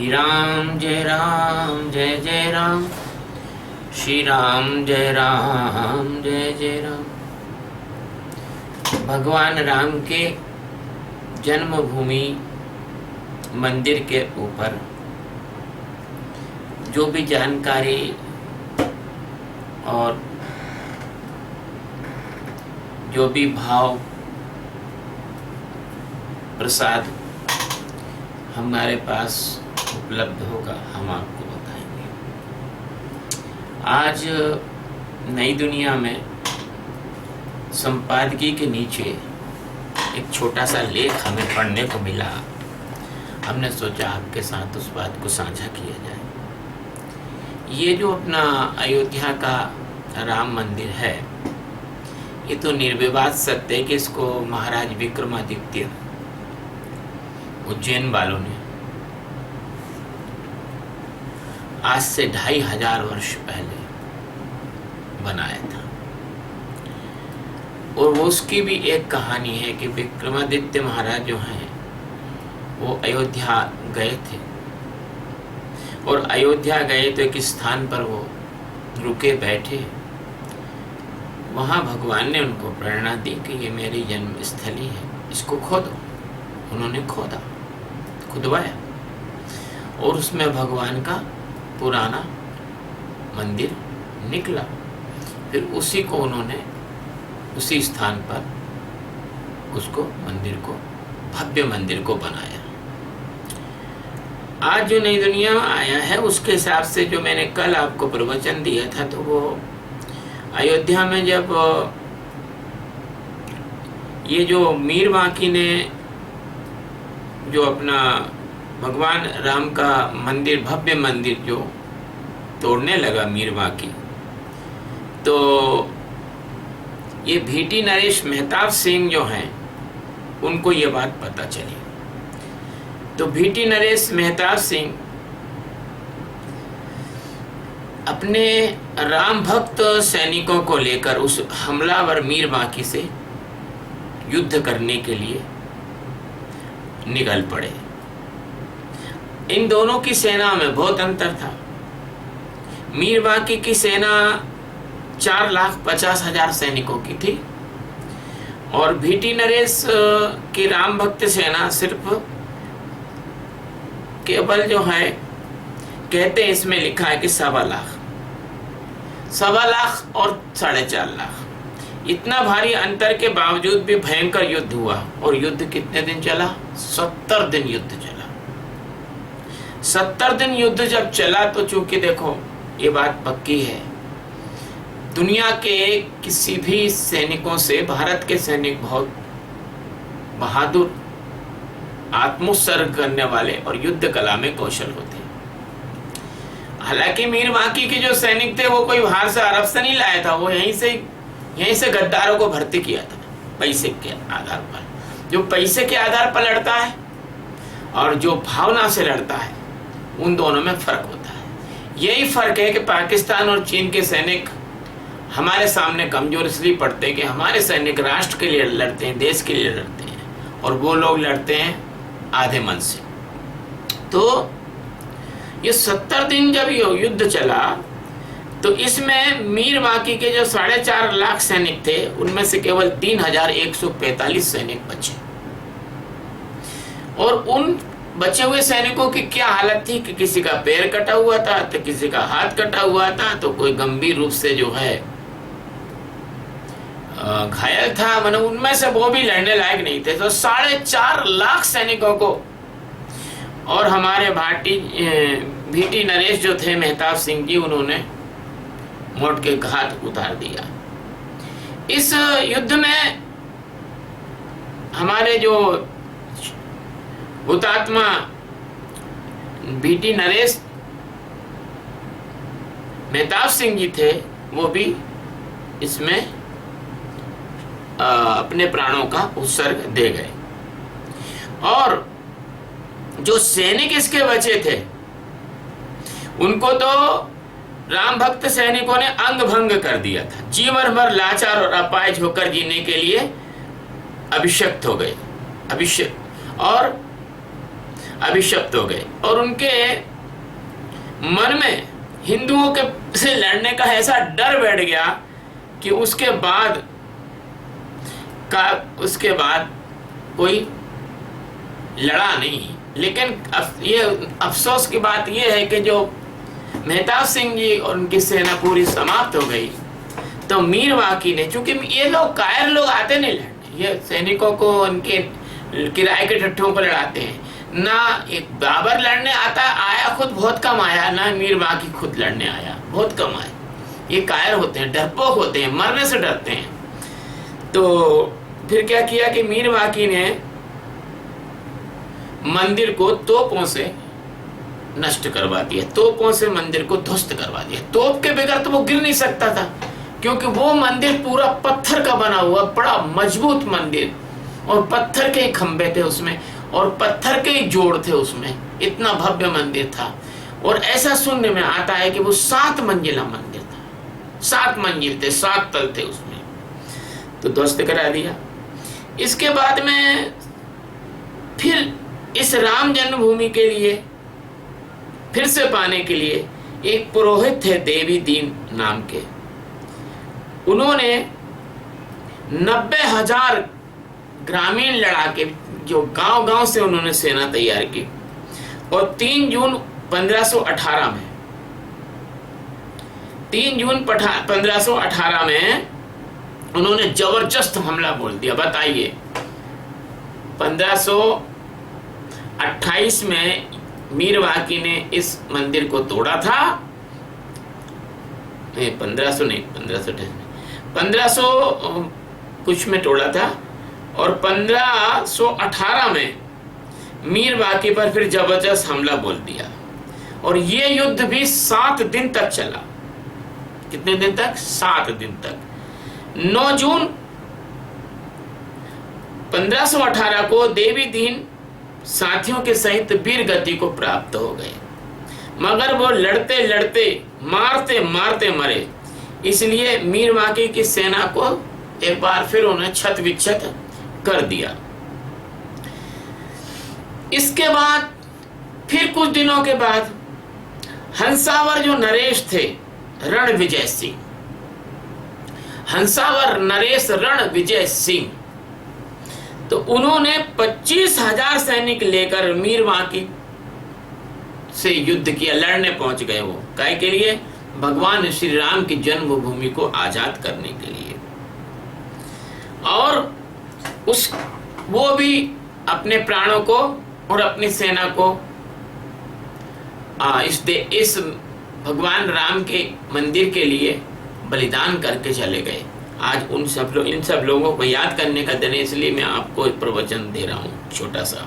जय राम जय जय राम, श्री राम जय राम जय जय राम। भगवान राम के जन्मभूमि मंदिर के ऊपर जो भी जानकारी और जो भी भाव प्रसाद हमारे पास उपलब्ध होगा हम आपको बताएंगे। आज नई दुनिया में संपादकीय के नीचे एक छोटा सा लेख हमें पढ़ने को मिला। हमने सोचा आपके साथ उस बात को साझा किया जाए। ये जो अपना अयोध्या का राम मंदिर है, ये तो निर्विवाद सत्य है कि इसको महाराज विक्रमादित्य उज्जैन वालों ने आज से 2500 वर्ष पहले बनाया था। और वो उसकी भी एक कहानी है कि विक्रमादित्य महाराज जो हैं वो अयोध्या गए थे, और अयोध्या गए तो एक स्थान पर वो रुके बैठे। वहाँ भगवान ने उनको प्रेरणा दी कि ये मेरी जन्म स्थली है, इसको खोदो। उन्होंने खोदा, खुदवाया, और उसमें भगवान का पुराना मंदिर निकला। फिर उसी को उन्होंने उसी स्थान पर उसको मंदिर को, भव्य मंदिर को बनाया। आज जो नई दुनिया में आया है उसके हिसाब से जो मैंने कल आपको प्रवचन दिया था, तो वो अयोध्या में जब ये जो मीर बांकी ने जो अपना भगवान राम का मंदिर, भव्य मंदिर जो तोड़ने लगा मीर बांकी, तो ये भीटी नरेश मेहताब सिंह जो हैं उनको ये बात पता चली। तो भीटी नरेश मेहताब सिंह अपने राम भक्त सैनिकों को लेकर उस हमलावर मीर बांकी से युद्ध करने के लिए निकल पड़े। इन दोनों की सेना में बहुत अंतर था। मीर बांकी की सेना 4,50,000 सैनिकों की थी, और भीटी नरेश की राम भक्त सेना सिर्फ केवल जो है, कहते हैं इसमें लिखा है कि 1.25 लाख, 1.25 लाख और 4.5 लाख। इतना भारी अंतर के बावजूद भी भयंकर युद्ध हुआ। और युद्ध कितने दिन चला? 70 दिन युद्ध चला। 70 दिन युद्ध जब चला तो चूंकि देखो ये बात पक्की है, दुनिया के किसी भी सैनिकों से भारत के सैनिक बहुत बहादुर, आत्मोत्सर्ग करने वाले और युद्ध कला में कौशल होते हैं। हालांकि मीर बांकी के जो सैनिक थे वो कोई बाहर से, अरब से नहीं लाया था, वो यहीं से गद्दारों को भर्ती किया था पैसे के आधार पर। जो पैसे के आधार पर लड़ता है और जो भावना से लड़ता है, उन दोनों में फर्क होता है। यही फर्क है कि पाकिस्तान और चीन के सैनिक हमारे सामने कमजोर इसलिए पड़ते हैं कि हमारे सैनिक राष्ट्र के लिए लड़ते हैं, देश के लिए लड़ते हैं, और वो लोग लड़ते हैं आधे मन से। तो ये 70 दिन जब ये युद्ध चला, तो इसमें मीर बांकी के जो 4.5 लाख सैनिक थे, उनमें से केवल 3,145 सैनिक बचे। और उन बचे हुए सैनिकों की क्या हालत थी कि किसी का पैर कटा हुआ था, तो किसी का हाथ कटा हुआ था, तो कोई गंभीर रूप से जो है घायल था। मतलब उनमें से वो भी लड़ने लायक नहीं थे। तो 4.5 लाख सैनिकों को, और हमारे भीटी नरेश जो थे मेहताब सिंह जी, उन्होंने मोट के घात उतार दिया। इस युद्ध में हमारे जो हुतात्मा भीटी नरेश मेहताब सिंह जी थे, वो भी इसमें अपने प्राणों का उत्सर्ग दे गए। और जो सैनिक इसके बचे थे, उनको तो राम भक्त सैनिकों ने अंग भंग कर दिया था। जीवन भर लाचार और अपाहिज होकर जीने के लिए अभिषिक्त हो गए, और अभिशप्त हो गए और उनके मन में हिंदुओं के से लड़ने का ऐसा डर बैठ गया कि उसके बाद कोई लड़ा नहीं। लेकिन ये अफसोस की बात ये है कि जो मेहताब सिंह जी और उनकी सेना पूरी समाप्त हो गई, तो मीर वाकी ने, चूंकि ये लोग कायर लोग आते नहीं लड़ने, ये सैनिकों को उनके किराए के ठट्ठों पर लड़ाते हैं ना। एक बाबर लड़ने आया खुद बहुत कम आया, ना मीर वाकी खुद लड़ने आया, बहुत कम आया। ये कायर होते हैं, डरपोक होते हैं, मरने से डरते हैं। तो फिर क्या किया कि मीर वाकी ने मंदिर को तोपों से नष्ट करवा दिया, तोपों से मंदिर को ध्वस्त करवा दिया। तोप के बगैर तो वो गिर नहीं सकता था, क्योंकि वो मंदिर पूरा पत्थर का बना हुआ बड़ा मजबूत मंदिर, और पत्थर के ही खंभे थे उसमें, और पत्थर के ही जोड़ थे उसमें, इतना भव्य मंदिर था। और ऐसा सुनने में आता है कि वो 7 मंजिला मंदिर था, 7 मंजिल थे, 7 तल थे उसमें, तो ध्वस्त करा दिया। इसके बाद में फिर इस राम जन्मभूमि के लिए फिर से पाने के लिए एक पुरोहित थे देवी दीन नाम के, उन्होंने 90,000 ग्रामीण लड़ा के, जो गांव-गांव से उन्होंने सेना तैयार की, और 3 जून 1518 में 1518 में उन्होंने जबरदस्त हमला बोल दिया। बताइए, 1528 में मीर वाकी ने इस मंदिर को तोड़ा था, 1500 कुछ में तोड़ा था, और 1518 में मीर वाकी पर फिर जबरदस्त हमला बोल दिया। और ये युद्ध भी 7 दिन तक चला। कितने दिन तक? 7 दिन तक। 9 जून 1518 को देवी दीन साथियों के सहित वीर गति को प्राप्त हो गए, मगर वो लड़ते लड़ते, मारते मारते मरे। इसलिए मीर वाकी की सेना को एक बार फिर उन्हें छत विच्छत कर दिया। इसके बाद फिर कुछ दिनों के बाद हंसावर जो नरेश थे, रणविजय सिंह, हंसावर नरेश रणविजय सिंह, तो उन्होंने 25,000 सैनिक लेकर मीर वाकी से युद्ध किया, लड़ने पहुंच गए। वो काय के लिए? भगवान श्री राम की जन्मभूमि को आजाद करने के लिए। और वो भी अपने प्राणों को और अपनी सेना को इस भगवान राम के मंदिर के लिए बलिदान करके चले गए। आज इन सब लोगों को याद करने का दिन है, इसलिए मैं आपको एक प्रवचन दे रहा हूं छोटा सा।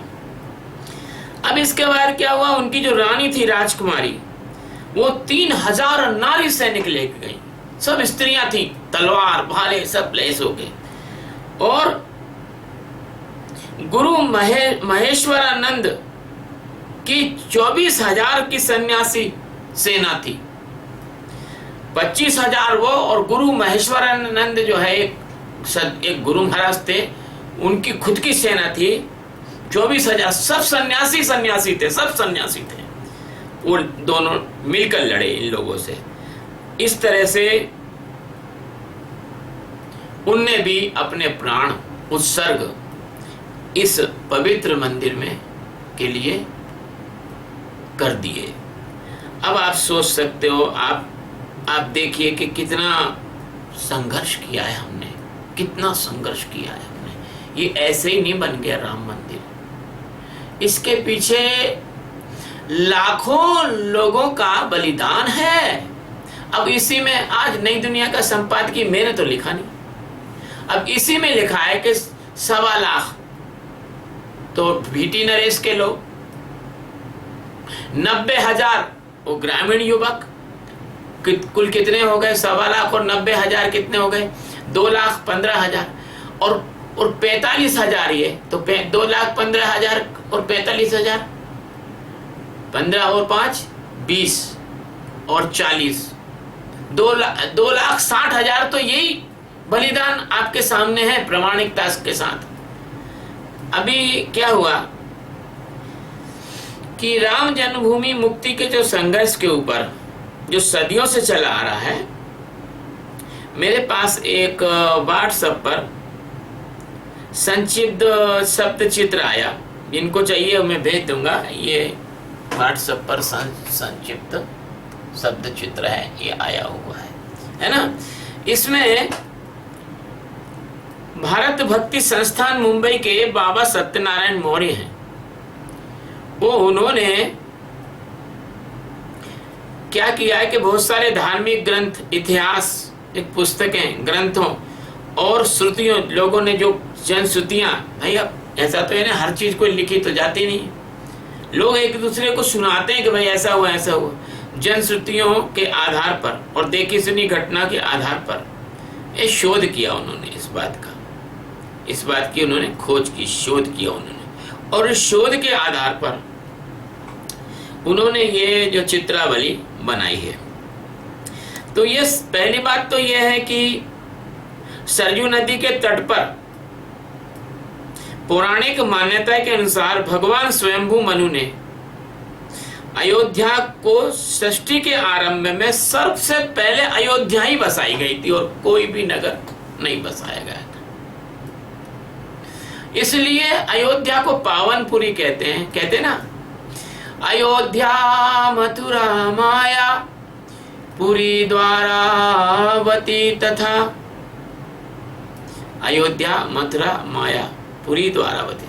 अब इसके बाद क्या हुआ? उनकी जो रानी थी राजकुमारी, वो 3000 नारी सैनिक लेके गई, सब स्त्रियां थी, तलवार भाले सब लैस हो गए। और गुरु महेश्वरानंद की 24,000 की सन्यासी सेना थी। 25,000 वो, और गुरु महेश्वरानंद जो है एक गुरु महाराज थे, उनकी खुद की सेना थी 24,000। सब सन्यासी थे, सब सन्यासी थे। वो दोनों मिलकर लड़े इन लोगों से। इस तरह से उनने भी अपने प्राण उत्सर्ग इस पवित्र मंदिर में के लिए कर दिए। अब आप सोच सकते हो, आप देखिए कि कितना संघर्ष किया है हमने, कितना संघर्ष किया है हमने। ये ऐसे ही नहीं बन गया राम मंदिर, इसके पीछे लाखों लोगों का बलिदान है। अब इसी में आज नई दुनिया का संपादकीय मैंने तो लिखा नहीं, अब इसी में लिखा है कि 1.25 लाख तो भीटी नरेश के लोग, 90,000 वो ग्रामीण युवक, कुल कितने हो गए? 1.25 लाख और 90,000 कितने हो गए? 2,15,000 और 45,000। ये तो 2,15,000 और 45,000, 15 और 5 20 और 40, 2,60,000। तो यही बलिदान आपके सामने है प्रमाणिकता के साथ। अभी क्या हुआ कि राम जन्मभूमि मुक्ति के जो संघर्ष के ऊपर जो सदियों से चला आ रहा है, मेरे पास एक व्हाट्सएप पर संक्षिप्त शब्द चित्र आया। जिनको चाहिए मैं भेज दूंगा। ये व्हाट्सएप पर संक्षिप्त शब्द चित्र है, ये आया हुआ है ना। इसमें भारत भक्ति संस्थान मुंबई के बाबा सत्यनारायण मौर्य हैं। वो उन्होंने क्या किया है कि बहुत सारे धार्मिक ग्रंथ, इतिहास, एक पुस्तकें, ग्रंथों और श्रुतियों, लोगों ने जो जन श्रुतियां, भाई अब ऐसा तो है ना, हर चीज कोई लिखी तो जाती नहीं, लोग एक दूसरे को सुनाते हैं कि भाई ऐसा हुआ ऐसा हुआ। जन श्रुतियों के आधार पर और देखी सुनी घटना के आधार पर ये शोध किया उन्होंने इस बात की उन्होंने खोज की, शोध किया उन्होंने, और इस शोध के आधार पर उन्होंने ये जो चित्रावली बनाई है। तो ये पहली बात तो ये है कि सरयू नदी के तट पर पौराणिक मान्यता के अनुसार भगवान स्वयंभू मनु ने अयोध्या को सृष्टि के आरंभ में सबसे पहले अयोध्या ही बसाई गई थी और कोई भी नगर नहीं बसाया गया था। इसलिए अयोध्या को पावनपुरी कहते ना, अयोध्या मथुरा माया पुरी द्वारावती तथा। अयोध्या, मथुरा, माया, पुरी, द्वारावती,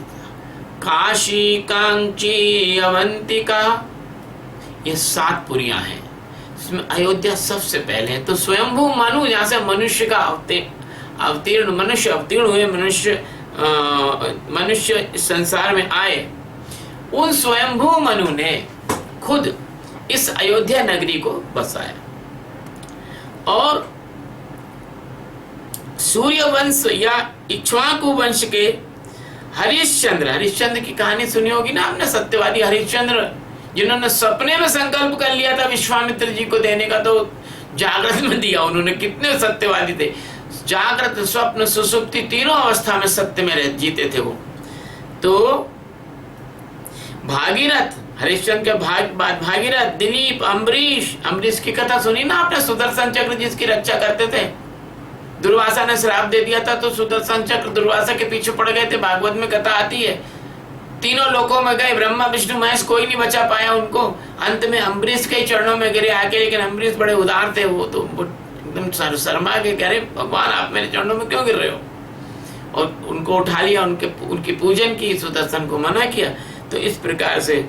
काशी, कांची, अवंतिका, ये 7 पुरियां हैं। इसमें अयोध्या सबसे पहले है। तो स्वयंभू मनु, जहां से मनुष्य का मनुष्य अवतीर्ण हुए, मनुष्य इस संसार में आए, उन स्वयंभू मनु ने खुद इस अयोध्या नगरी को बसाया। और सूर्य वंश या इक्ष्वाकु वंश के हरिश्चंद्र की कहानी सुनी होगी ना आपने, सत्यवादी हरिश्चंद्र, जिन्होंने सपने में संकल्प कर लिया था विश्वामित्र जी को देने का, तो जागृत में दिया उन्होंने। कितने सत्यवादी थे, जागृत, स्वप्न, सुसुप्ति तीनों अवस्था में सत्य में जीते थे वो। तो भागीरथ, हरिश्चंद्र के बाद भागीरथ, दिलीप, अम्बरीश की कथा सुनी ना आपने, सुदर्शन चक्र जिसकी रक्षा करते थे। दुर्वासा ने श्राप दे दिया था तो सुदर्शन चक्र दुर्वासा के पीछे पड़ गए थे, भागवत में कथा आती है। तीनों लोकों में गए, ब्रह्मा विष्णु महेश, कोई नहीं बचा पाया उनको। अंत में अम्बरीश के चरणों में गिरे आके, लेकिन अम्बरीश बड़े उदार थे, वो तो एकदम शर्मा के कह रहे भगवान आप मेरे चरणों में क्यों गिर रहे हो, और उनको उठा लिया, उनकी पूजन की, सुदर्शन को मना किया। तो इस प्रकार से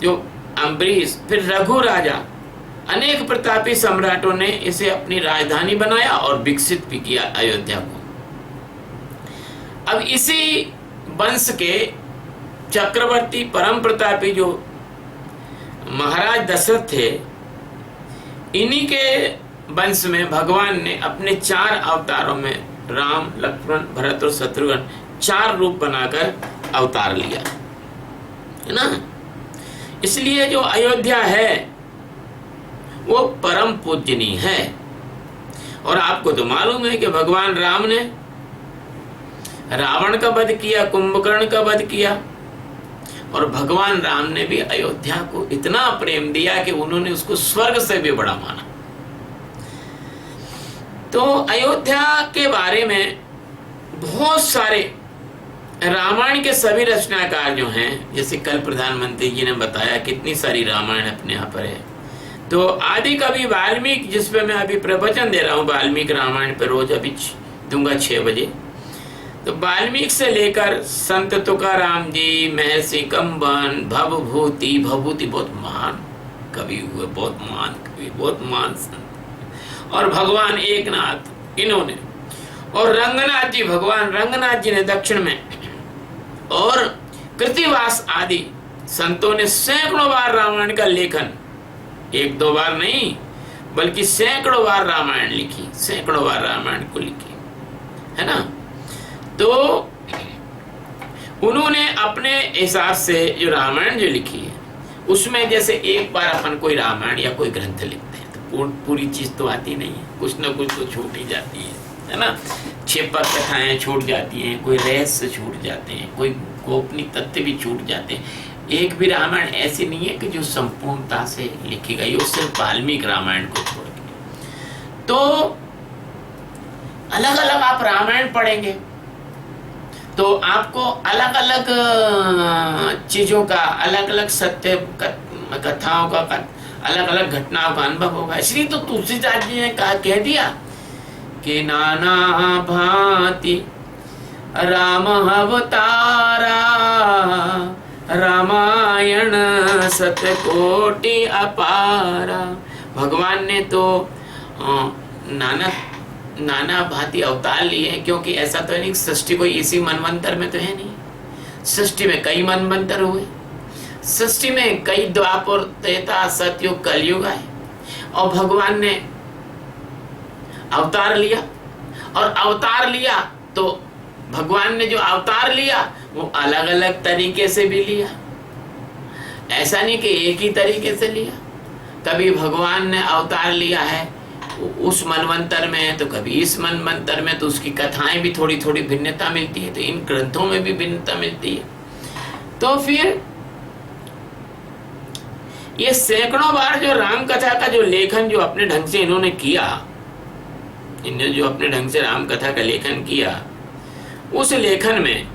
जो अम्बरीश, फिर रघु राजा, अनेक प्रतापी सम्राटों ने इसे अपनी राजधानी बनाया और विकसित भी किया अयोध्या को। अब इसी वंश के चक्रवर्ती परम प्रतापी जो महाराज दशरथ थे, इन्हीं के वंश में भगवान ने अपने 4 अवतारों में राम, लक्ष्मण, भरत और शत्रुघ्न 4 रूप बनाकर अवतार लिया, है ना। इसलिए जो अयोध्या है वो परम पूजनीय है। और आपको तो मालूम है कि भगवान राम ने रावण का वध किया, कुंभकर्ण का वध किया, और भगवान राम ने भी अयोध्या को इतना प्रेम दिया कि उन्होंने उसको स्वर्ग से भी बड़ा माना। तो अयोध्या के बारे में बहुत सारे रामायण के सभी रचनाकार जो हैं, जैसे कल प्रधानमंत्री जी ने बताया कितनी सारी रामायण अपने यहाँ पर है। तो आदि कवि वाल्मीकि, जिसपे मैं अभी प्रवचन दे रहा हूँ वाल्मीकि रामायण पे, रोज अभी दूंगा 6 बजे। तो वाल्मीकि से लेकर संत तुकाराम जी, महर्षि कंबन, भवभूति बहुत महान कवि हुए, बहुत महान कवि, बहुत महान संत, और भगवान एकनाथ इन्होंने, और रंगनाथ जी, भगवान रंगनाथ जी ने दक्षिण में, और कृतिवास आदि संतों ने सैकड़ों बार रामायण का लेखन, 1-2 बार नहीं बल्कि सैकड़ों बार रामायण लिखी, सैकड़ों बार रामायण को लिखी, है ना। तो उन्होंने अपने हिसाब से जो रामायण जो लिखी है, उसमें जैसे एक बार अपन कोई रामायण या कोई ग्रंथ लिखते हैं तो पूरी चीज तो आती नहीं है, कुछ ना कुछ तो छूट ही जाती है ना। छिपक कथाएं छूट जाती हैं, कोई रहस्य छूट जाते हैं, कोई गोपनीय तथ्य भी छूट जाते हैं। एक भी रामायण ऐसी नहीं है कि जो संपूर्णता से लिखी गई हो, सिर्फ वाल्मीकि रामायण को छोड़ के। तो अलग अलग आप रामायण पढ़ेंगे तो आपको अलग अलग चीजों का, अलग अलग सत्य कथाओं का, अलग अलग घटनाओं का अनुभव होगा। इसलिए तो तुलसीदास जी ने कह दिया कि नाना भांति राम अवतारा, रामायण सतकोटि अपारा। भगवान ने तो नाना भांति अवतार लिए हैं, क्योंकि ऐसा तो नहीं सृष्टि कोई इसी मनवंतर में तो है नहीं। सृष्टि में कई मनवंतर हुए, सृष्टि में कई द्वापर, त्रेता, सतयुग, कलयुग आए, और भगवान ने अवतार लिया। और अवतार लिया तो भगवान ने जो अवतार लिया वो अलग अलग तरीके से भी लिया, ऐसा नहीं कि एक ही तरीके से लिया। कभी भगवान ने अवतार लिया है उस मनवंतर में, तो कभी इस मनवंतर में, तो उसकी कथाएं भी थोड़ी थोड़ी भिन्नता मिलती है, तो इन ग्रंथों में भी भिन्नता मिलती है। तो फिर ये सैकड़ों बार जो राम कथा का जो लेखन जो अपने ढंग से इन्होंने किया, इन्होंने जो अपने ढंग से राम कथा का लेखन किया, उस लेखन में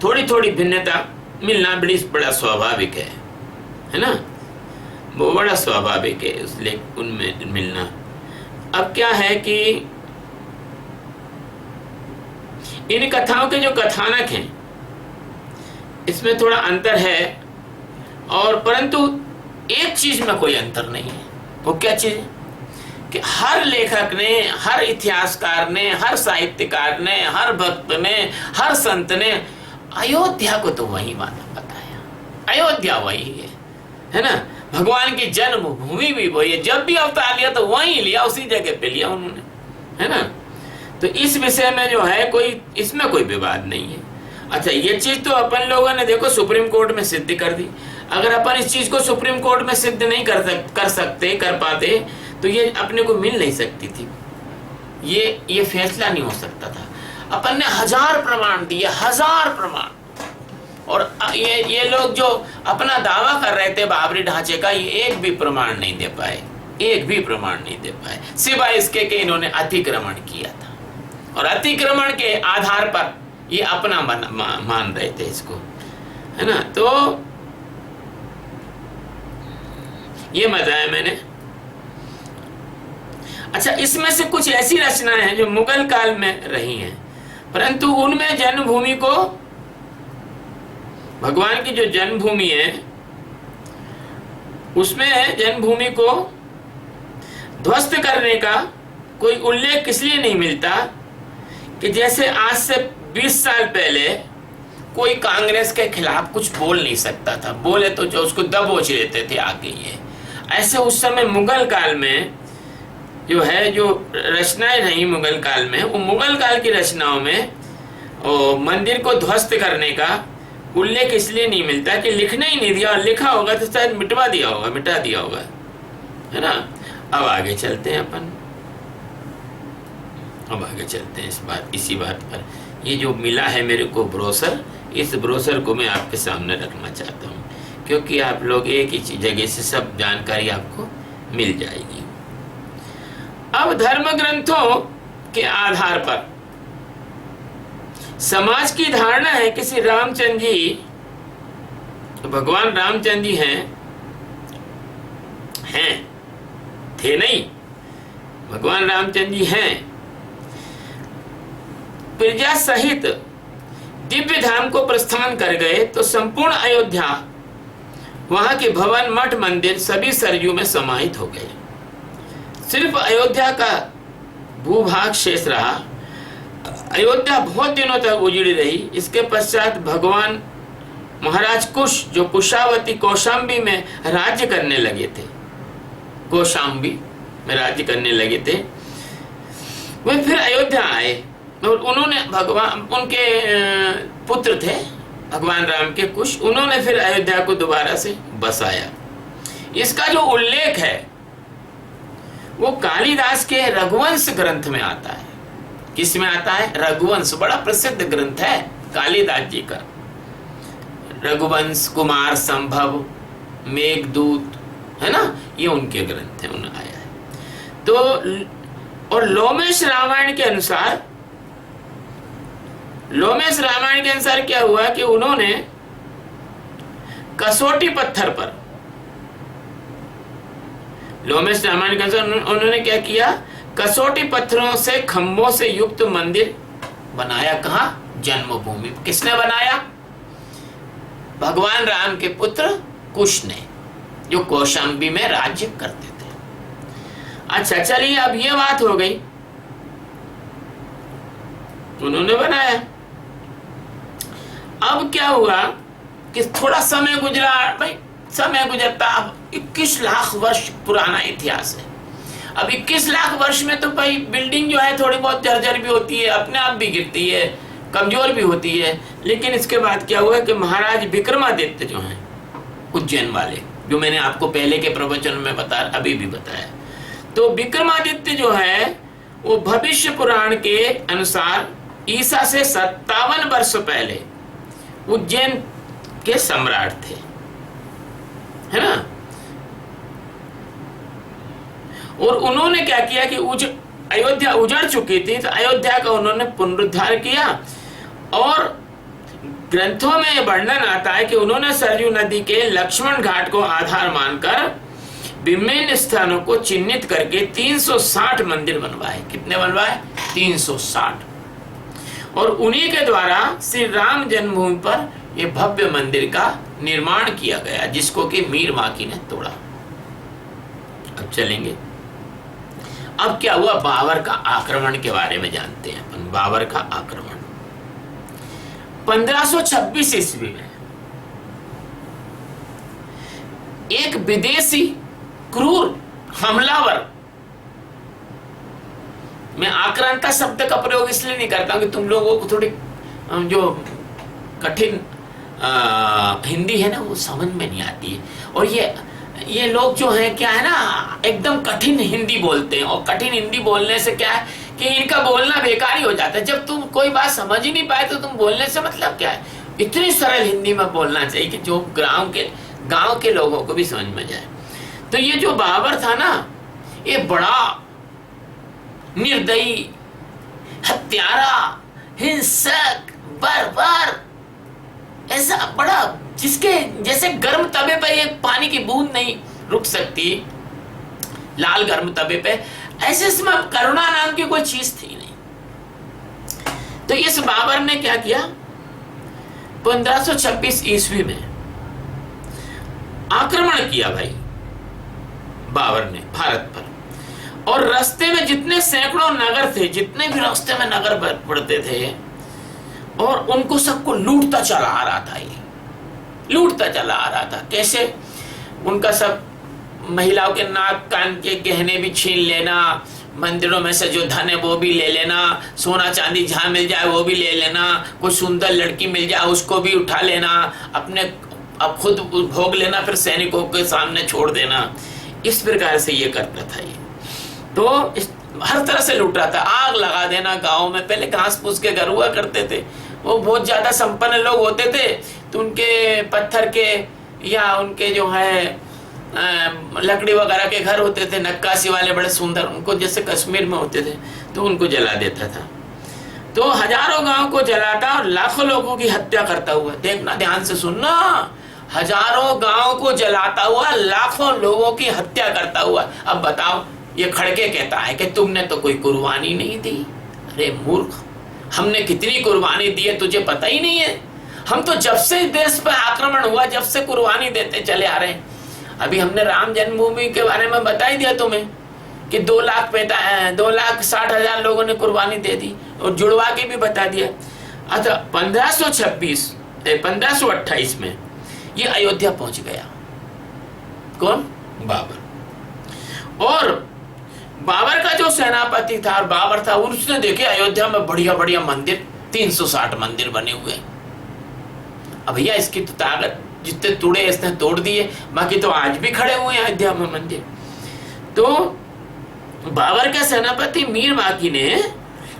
थोड़ी थोड़ी भिन्नता मिलना बड़ा स्वाभाविक है ना, वो बड़ा स्वाभाविक है उनमें मिलना। अब क्या है कि इन कथाओं के जो कथानक हैं इसमें थोड़ा अंतर है, और परंतु एक चीज में कोई अंतर नहीं है। वो क्या चीज है कि हर लेखक ने, हर इतिहासकार ने, हर साहित्यकार ने, हर भक्त ने, हर संत ने अयोध्या को तो वही माना बताया। अयोध्या वही है ना। भगवान की जन्मभूमि भी वही है, जब भी अवतार लिया तो वहीं लिया, उसी जगह पे लिया उन्होंने, है ना। तो इस विषय में जो है कोई, इसमें कोई विवाद नहीं है। अच्छा, ये चीज तो अपन लोगों ने देखो सुप्रीम कोर्ट में सिद्ध कर दी। अगर अपन इस चीज को सुप्रीम कोर्ट में सिद्ध नहीं कर पाते तो ये अपने को मिल नहीं सकती थी, ये फैसला नहीं हो सकता था। अपन ने 1000 प्रमाण दिए, 1000 प्रमाण, और ये लोग जो अपना दावा कर रहे थे बाबरी ढांचे का, ये एक भी प्रमाण नहीं दे पाए, एक भी प्रमाण नहीं दे पाए, सिवाय इसके कि इन्होंने अतिक्रमण किया था, और अतिक्रमण के आधार पर ये अपना मान रहे थे इसको, है ना। तो ये बताया मैंने। अच्छा, इसमें से कुछ ऐसी रचनाएं हैं जो मुगल काल में रही हैं, परंतु उनमें जन्मभूमि को, भगवान की जो जन्मभूमि है उसमें जन्मभूमि को ध्वस्त करने का कोई उल्लेख इसलिए नहीं मिलता कि जैसे आज से 20 साल पहले कोई कांग्रेस के खिलाफ कुछ बोल नहीं सकता था, बोले तो जो उसको दबोच लेते थे आगे। ये ऐसे उस समय मुगल काल में जो है, जो रचनाएं रही मुगल काल में, वो मुगल काल की रचनाओं में मंदिर को ध्वस्त करने का उल्लेख इसलिए नहीं मिलता कि लिखने ही नहीं दिया, और लिखा होगा तो शायद मिटा दिया होगा, है ना। अब आगे चलते हैं अपन, अब आगे चलते हैं इसी बात पर। ये जो मिला है मेरे को ब्रोशर, इस ब्रोशर को मैं आपके सामने रखना चाहता हूँ, क्योंकि आप लोग एक ही जगह से सब जानकारी आपको मिल जाएगी। अब धर्म ग्रंथों के आधार पर समाज की धारणा है कि श्री रामचंद्र जी, भगवान रामचंद्र जी हैं, थे नहीं, भगवान रामचंद्र जी हैं, प्रजा सहित दिव्य धाम को प्रस्थान कर गए तो संपूर्ण अयोध्या, वहां के भवन, मठ, मंदिर सभी सरयू में समाहित हो गए। सिर्फ अयोध्या का भूभाग शेष रहा। अयोध्या बहुत दिनों तक उजड़ी रही। इसके पश्चात भगवान महाराज कुश, जो कुशावती कौशाम्बी में राज्य करने लगे थे, कौशाम्बी में राज्य करने लगे थे, वे फिर अयोध्या आए और उन्होंने, भगवान उनके पुत्र थे भगवान राम के कुश, उन्होंने फिर अयोध्या को दोबारा से बसाया। इसका जो उल्लेख है वो कालिदास के रघुवंश ग्रंथ में आता है। किस में आता है? रघुवंश, बड़ा प्रसिद्ध ग्रंथ है कालिदास जी का, रघुवंश, कुमार संभव, मेघदूत, है ना, ये उनके ग्रंथ हैं, उन्हें आया है। तो और लोमेश रामायण के अनुसार, लोमेश रामायण के अनुसार क्या हुआ कि उन्होंने कसौटी पत्थर पर, लोमेश रामायण के अनुसार उन्होंने क्या किया, कसौटी पत्थरों से खंभों से युक्त मंदिर बनाया। कहा? जन्मभूमि। किसने बनाया? भगवान राम के पुत्र कुश ने, जो कौशाम्बी में राज्य करते थे। अच्छा चलिए, अब ये बात हो गई, उन्होंने बनाया। अब क्या हुआ कि थोड़ा समय गुजरा, भाई समय गुजरता, अब 21 लाख वर्ष पुराना इतिहास है। अब 21 लाख वर्ष में तो भाई बिल्डिंग जो है थोड़ी बहुत जर्जर भी होती है, अपने आप भी गिरती है, कमजोर भी होती है। लेकिन इसके बाद क्या हुआ कि महाराज विक्रमादित्य जो हैं उज्जैन वाले, जो मैंने आपको पहले के प्रवचन में बताया, अभी भी बताया, तो विक्रमादित्य जो है वो भविष्य पुराण के अनुसार ईसा से 57 वर्ष पहले उज्जैन के सम्राट थे, है ना। और उन्होंने क्या किया कि अयोध्या उजड़ चुकी थी, तो अयोध्या का उन्होंने पुनरुद्धार किया। और ग्रंथों में वर्णन आता है कि उन्होंने सरयू नदी के लक्ष्मण घाट को आधार मानकर विभिन्न स्थानों को चिन्हित करके 360 मंदिर बनवाए। कितने बनवाए? 360। और उन्हीं के द्वारा श्री राम जन्मभूमि पर यह भव्य मंदिर का निर्माण किया गया, जिसको कि मीर माकी ने तोड़ा। अब चलेंगे, अब क्या हुआ, बाबर का आक्रमण के बारे में जानते हैं अपन। बाबर का आक्रमण 1526 ईस्वी में एक विदेशी क्रूर हमलावर, मैं आक्रांता शब्द का प्रयोग इसलिए नहीं करता हूं कि तुम लोगों को थोड़ी जो कठिन हिंदी है ना वो समझ में नहीं आती है। और ये लोग जो हैं क्या है ना, एकदम कठिन हिंदी बोलते हैं। और कठिन हिंदी बोलने से क्या है कि इनका बोलना बेकार ही हो जाता है। जब तुम कोई बात समझ ही नहीं पाए तो तुम बोलने से मतलब क्या है। इतनी सरल हिंदी में बोलना चाहिए कि जो गांव के लोगों को भी समझ में जाए। तो ये जो बाबर था ना, ये बड़ा निर्दयी, हत्यारा, हिंसक, बर्बर, ऐसा बड़ा, जिसके जैसे गर्म तवे पे ये पानी की बूंद नहीं रुक सकती, लाल गर्म तवे पे, ऐसे इसमें करुणा नाम की कोई चीज थी नहीं। तो इस बाबर ने क्या किया, 1526 ईस्वी में आक्रमण किया भाई बाबर ने भारत पर। और रास्ते में जितने सैकड़ों नगर थे, जितने भी रास्ते में नगर पड़ते थे, और उनको सबको लूटता चला आ रहा था। ये लूटता चला आ रहा था। कैसे? उनका सब महिलाओं के नाक कान के गहने भी छीन लेना, मंदिरों में से जो धन है वो भी ले लेना, सोना चांदी जहां मिल जाए वो भी ले लेना, कोई सुंदर लड़की मिल जाए उसको भी उठा लेना, अपने अब खुद भोग लेना, फिर सैनिकों के सामने छोड़ देना। इस प्रकार से ये करता था। ये तो हर तरह से लूट रहा था। आग लगा देना गाँव में। पहले घास फूस के घर हुआ करते थे, वो बहुत ज्यादा संपन्न लोग होते थे, तो उनके पत्थर के या उनके जो है लकड़ी वगैरह के घर होते थे, नक्काशी वाले बड़े सुंदर, उनको जैसे कश्मीर में होते थे, तो उनको जला देता था। तो हजारों गांव को जलाता और लाखों लोगों की हत्या करता हुआ, देखना ध्यान से सुनना, हजारों गांव को जलाता हुआ, लाखों लोगों की हत्या करता हुआ। अब बताओ, ये खड़के कहता है कि तुमने तो कोई कुर्बानी नहीं दी। अरे मूर्ख, हमने कितनी कुर्बानी दी है तुझे पता ही नहीं है। हम तो जब से देश पर आक्रमण हुआ, जब से कुर्बानी देते चले आ रहे हैं। अभी हमने राम जन्मभूमि के बारे में बता ही दिया तुम्हें कि 2,60,000 लोगों ने कुर्बानी दे दी, और जुड़वा के भी बता दिया। अच्छा, 1528 में ये अयोध्या पहुंच गया। कौन? बाबर। और बाबर का जो सेनापति था, और बाबर था, उसने देखे अयोध्या में बढ़िया बढ़िया मंदिर, 360 मंदिर बने हुए। अब भैया इसकी तो ताकत, जितने तोड़े इसने तोड़ दिए, बाकी तो आज भी खड़े हुए हैं अयोध्या में मंदिर। तो बाबर के सेनापति मीर माकी ने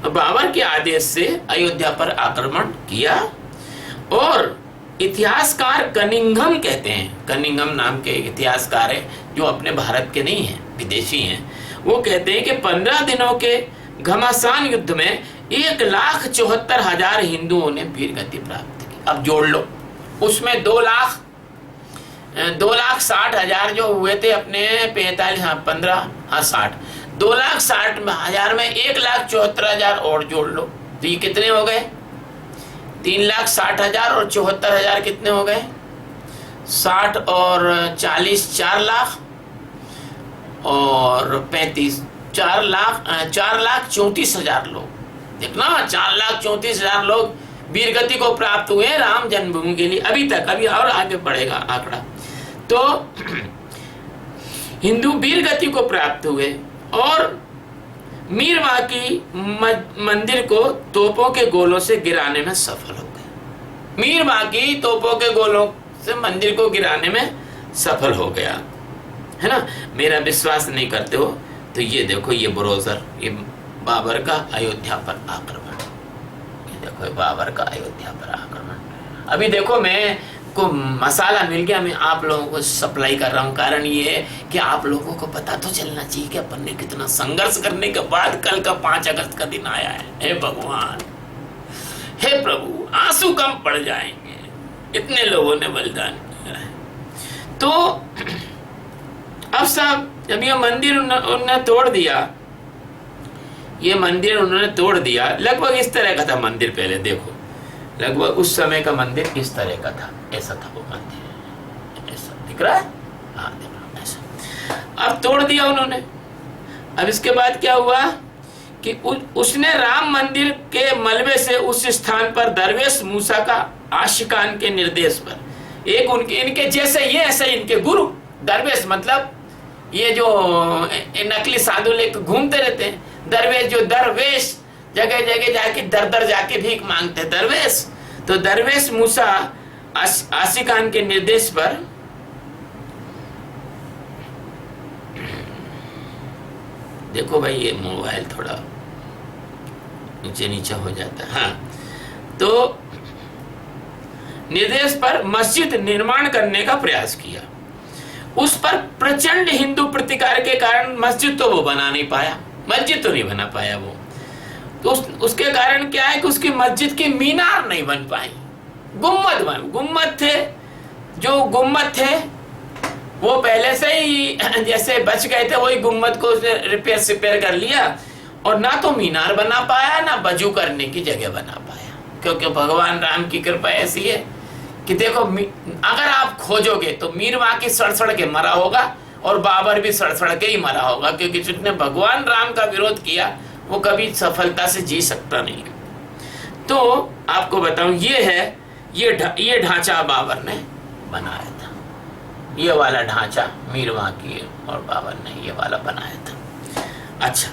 बाबर के आदेश से अयोध्या पर आक्रमण किया, और इतिहासकार कनिंघम कहते हैं, कनिंघम नाम के इतिहासकार है जो अपने भारत के नहीं हैं, विदेशी हैं। वो कहते हैं कि 15 दिनों के घमासान युद्ध में 1,74,000 हिंदुओं ने वीर गति प्राप्त की। अब जोड़ लो, उसमें 2,60,000 जो हुए थे अपने 45, हाँ 15, हाँ 60, 2,60,000 में 1,74,000 और जोड़ लो तो ये कितने हो गए? 3,60,000 और 74,000 कितने हो गए? 60 और 40 4,00,000 और 35 4,34,000 लोग। देखना 4,34,000 लोग वीर गति को प्राप्त हुए राम जन्मभूमि के लिए अभी तक, अभी और आगे बढ़ेगा आंकड़ा। तो हिंदू वीर गति को प्राप्त हुए और मीरवाकी मंदिर को तोपों के गोलों से गिराने में सफल हो गए। मीरवाकी तोपों के गोलों से मंदिर को गिराने में सफल हो गया, है ना। मेरा विश्वास नहीं करते हो तो ये देखो, ये ब्रोजर, ये बाबर का अयोध्या पर आक्रमण, ये देखो बाबर का अयोध्या पर आक्रमण। अभी देखो मैं को मसाला मिल गया, मैं आप लोगों को सप्लाई कर रहा हूँ। कारण ये है कि आप लोगों को पता तो चलना चाहिए कि अपन ने कितना संघर्ष करने के बाद कल का 5 अगस्त का दिन आया है। हे भगवान, हे प्रभु, आंसू कम पड़ जाएंगे, इतने लोगों ने बलिदान किया है। तो अब साहब जब ये मंदिर उन्होंने तोड़ दिया, ये मंदिर उन्होंने तोड़ दिया, लगभग इस तरह का था मंदिर। पहले देखो, लगभग उस समय का मंदिर इस तरह का था, ऐसा था वो मंदिर, ऐसा दिख रहा है, हाँ दिख रहा है ऐसा। अब तोड़ दिया उन्होंने। अब इसके बाद क्या हुआ कि उसने राम मंदिर के मलबे से उस स्थान पर दरवेश मूसा का आशिकान के निर्देश पर एक इनके जैसे ये ऐसे इनके गुरु, दरवेश मतलब ये जो नकली साधु लेकर घूमते रहते हैं, दरवेश जो दरवेश जगह जगह जाके दर दर जाके भीख मांगते हैं दरवेश। तो दरवेश मूसा आशिकान के निर्देश पर देखो भाई, ये मोबाइल थोड़ा नीचे नीचे हो जाता है, हाँ। तो निर्देश पर मस्जिद निर्माण करने का प्रयास किया। उस पर प्रचंड हिंदू प्रतिकार के कारण मस्जिद तो वो बना नहीं पाया, मस्जिद तो नहीं बना पाया वो। तो उसके कारण क्या है कि उसकी मस्जिद की मीनार नहीं बन पाई, गुम्मद थे, जो गुम्मद थे वो पहले से ही जैसे बच गए थे, वही गुम्मद को उसने रिपेयर कर लिया और ना तो मीनार बना पाया ना वजू करने की जगह बना पाया। क्योंकि भगवान राम की कृपा ऐसी है कि देखो, अगर आप खोजोगे तो मीरवाकी सड़ के मरा होगा और बाबर भी सड़ के ही मरा होगा, क्योंकि जिसने भगवान राम का विरोध किया वो कभी सफलता से जी सकता नहीं। तो आपको बताऊं, ये है ये ढांचा बाबर ने बनाया था, ये वाला ढांचा मीरवाकी और बाबर ने ये वाला बनाया था। अच्छा,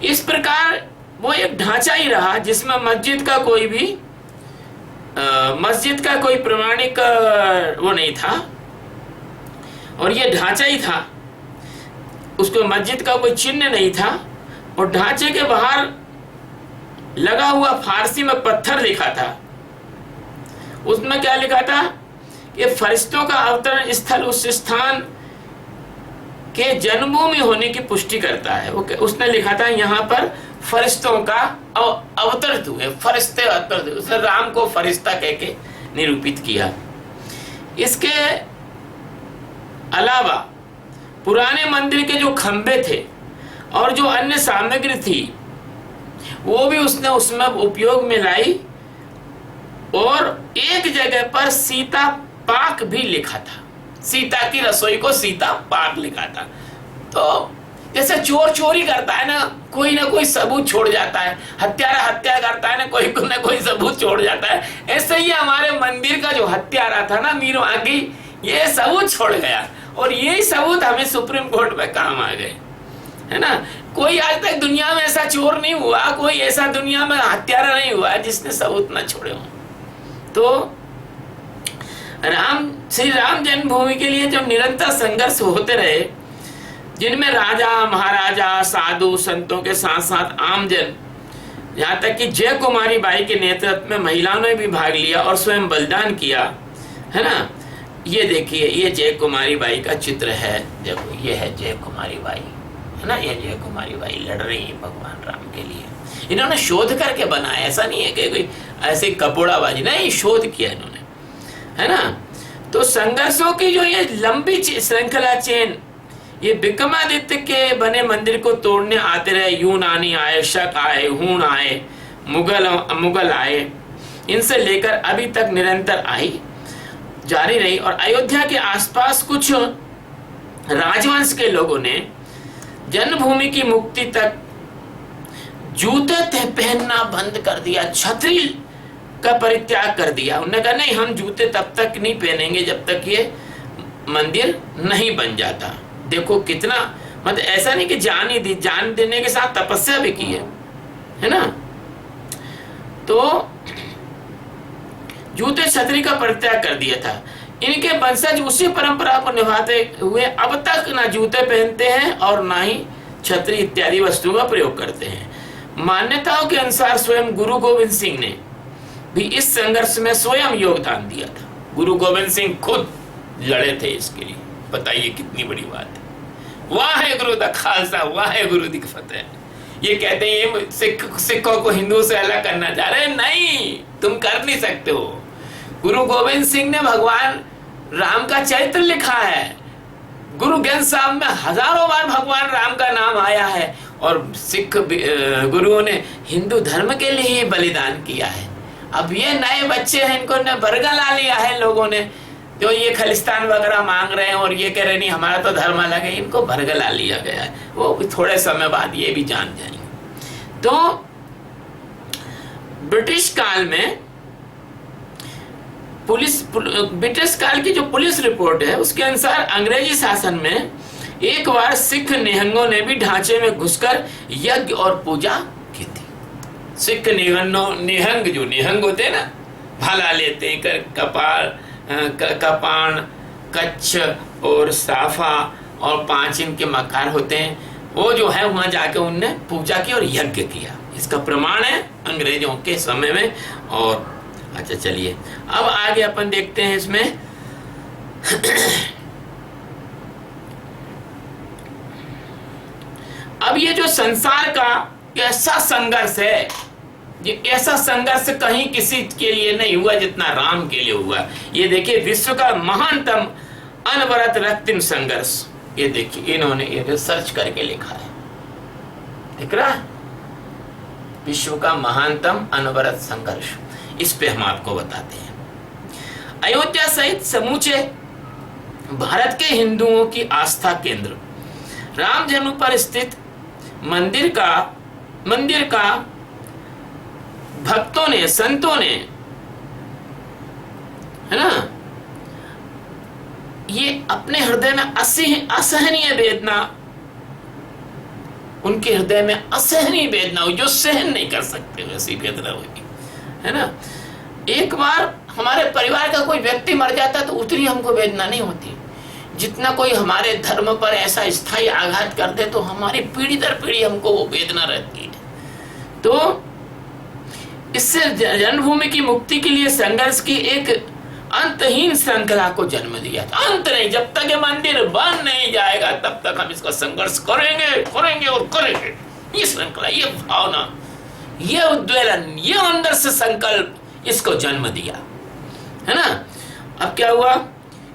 इस प्रकार वो एक ढांचा ही रहा जिसमें मस्जिद का कोई प्रमाणिक वो नहीं था, और ये ढांचा ही था, उसको मस्जिद का कोई चिन्ह नहीं था। और ढांचे के बाहर लगा हुआ फारसी में पत्थर लिखा था, उसमें क्या लिखा था? ये फरिश्तों का अवतरण स्थल उस स्थान के जन्मभूमि होने की पुष्टि करता है। उसने लिखा था यहाँ पर फरिश्तों का अवतरित हुए, फरिश्ते अवतरित हुए। उसने राम को फरिश्ता कह के निरूपित किया। इसके अलावा पुराने मंदिर के जो खंबे थे और जो अन्य सामग्री थी वो भी उसने उसमें उपयोग में लाई, और एक जगह पर सीता पाक भी लिखा था। सीता की रसोई को सीता पाक लिखा था। तो जैसे चोर चोरी करता है ना कोई सबूत छोड़ जाता है, हत्यारा हत्या करता है ना कोई सबूत छोड़ जाता है, ऐसे ही हमारे मंदिर का जो हत्यारा था ना मीरवाकी, ये सबूत छोड़ गया और यही सबूत हमें सुप्रीम कोर्ट में काम आ गए, है ना। कोई आज तक दुनिया में ऐसा चोर नहीं हुआ, कोई ऐसा दुनिया में हत्यारा नहीं हुआ जिसने सबूत न छोड़े हों। तो श्री राम जन्मभूमि के लिए जब निरंतर संघर्ष होते रहे, जिनमें राजा महाराजा साधु संतों के साथ साथ आमजन यहाँ तक कि जय कुमारी बाई के नेतृत्व में महिलाओं ने भी भाग लिया और स्वयं बलिदान किया, है ना। ये देखिए, ये जय कुमारी बाई का चित्र है, देखो ये है जय कुमारी बाई, है ना। ये जय कुमारी बाई लड़ रही है भगवान राम के लिए। इन्होंने शोध करके बनाया, ऐसा नहीं है कि कोई ऐसे कपोड़ाबाजी, नहीं, शोध किया इन्होंने, है ना। तो संघर्षों की जो ये लंबी श्रृंखला चेन, ये विक्रमादित्य के बने मंदिर को तोड़ने आते रहे। यूनानी आए, शक आए, हूण आए, मुगल आए, इनसे लेकर अभी तक निरंतर आई जारी रही। और अयोध्या के आसपास कुछ राजवंश के लोगों ने जन्मभूमि की मुक्ति तक जूते पहनना बंद कर दिया, छतरी का परित्याग कर दिया। उन्होंने कहा नहीं, हम जूते तब तक नहीं पहनेंगे जब तक ये मंदिर नहीं बन जाता। देखो कितना, मतलब ऐसा नहीं कि जान ही दी, जान देने के साथ तपस्या भी की है ना। तो जूते छतरी का परित्याग कर दिया था। इनके वंशज उसी परंपरा को निभाते हुए अब तक ना जूते पहनते हैं और ना ही छतरी इत्यादि वस्तुओं का प्रयोग करते हैं। मान्यताओं के अनुसार स्वयं गुरु गोविंद सिंह ने भी इस संघर्ष में स्वयं योगदान दिया था। गुरु गोविंद सिंह खुद लड़े थे इसके लिए, बताइए कितनी बड़ी बात है। वाहे गुरु दा खालसा, वाहे गुरु दी फतेह। ये कहते हैं ये सिखों को हिंदू से अलग करना चाह रहे हैं, नहीं, तुम कर नहीं सकते हो। गुरु गोविंद सिंह ने भगवान राम का चरित्र लिखा है। गुरु ग्रंथ साहब में हजारों बार भगवान राम का नाम आया है और सिख गुरुओं ने हिंदू धर्म के लिए ही बलिदान किया है। अब ये नए बच्चे हैं, इनको ने बरगा ला लिया है लोगों ने, जो ये खलिस्तान वगैरह मांग रहे हैं और ये कह रहे नहीं हमारा तो धर्म अलग है, इनको भरगा ला लिया गया है। वो थोड़े समय बाद ये भी जान जाएंगे। तो ब्रिटिश काल में ब्रिटिश काल की जो पुलिस रिपोर्ट है उसके अनुसार अंग्रेजी शासन में एक बार सिख निहंगों ने भी ढांचे में घुसकर यज्ञ और पूजा की थी। सिख निहंग जो निहंग होते हैं ना, भाला लेते हैं, कपान, कच्छ और साफा और 5 इनके मकार होते हैं, वो जो है वहां जाके उनने पूजा की और यज्ञ किया। इसका प्रमाण है अंग्रेजों के समय में। और अच्छा चलिए अब आगे अपन देखते हैं इसमें। अब ये जो संसार का ऐसा संघर्ष है, ये ऐसा संघर्ष कहीं किसी के लिए नहीं हुआ जितना राम के लिए हुआ। ये देखिए, विश्व का महानतम अनवरत रक्तिम संघर्ष, ये देखिए इन्होंने ये रिसर्च करके लिखा है, दिख रहा है, विश्व का महानतम अनवरत संघर्ष। इस पे हम आपको बताते हैं। अयोध्या सहित समूचे भारत के हिंदुओं की आस्था केंद्र राम जन्म पर स्थित मंदिर का भक्तों ने, संतों ने, है ना, ये अपने हृदय में असहनीय वेदना, उनके हृदय में असहनीय वेदना हुई जो सहन नहीं कर सकते, वैसी वेदना हुई, है ना। एक बार हमारे परिवार का कोई व्यक्ति मर जाता तो उतनी हमको वेदना नहीं होती जितना कोई हमारे धर्म पर ऐसा स्थायी आघात कर दे तो हमारी पीढ़ी दर पीढ़ी हमको वो वेदना रहती है। तो इससे जन्मभूमि की मुक्ति के लिए संघर्ष की एक अंतहीन श्रृंखला को जन्म दिया था। अंत नहीं, जब तक ये मंदिर बन नहीं जाएगा तब तक हम इसका संघर्ष करेंगे और करेंगे। ये श्रृंखला, ये भावना, ये उद्वेलन, ये अंदर से संकल्प इसको जन्म दिया, है ना। अब क्या हुआ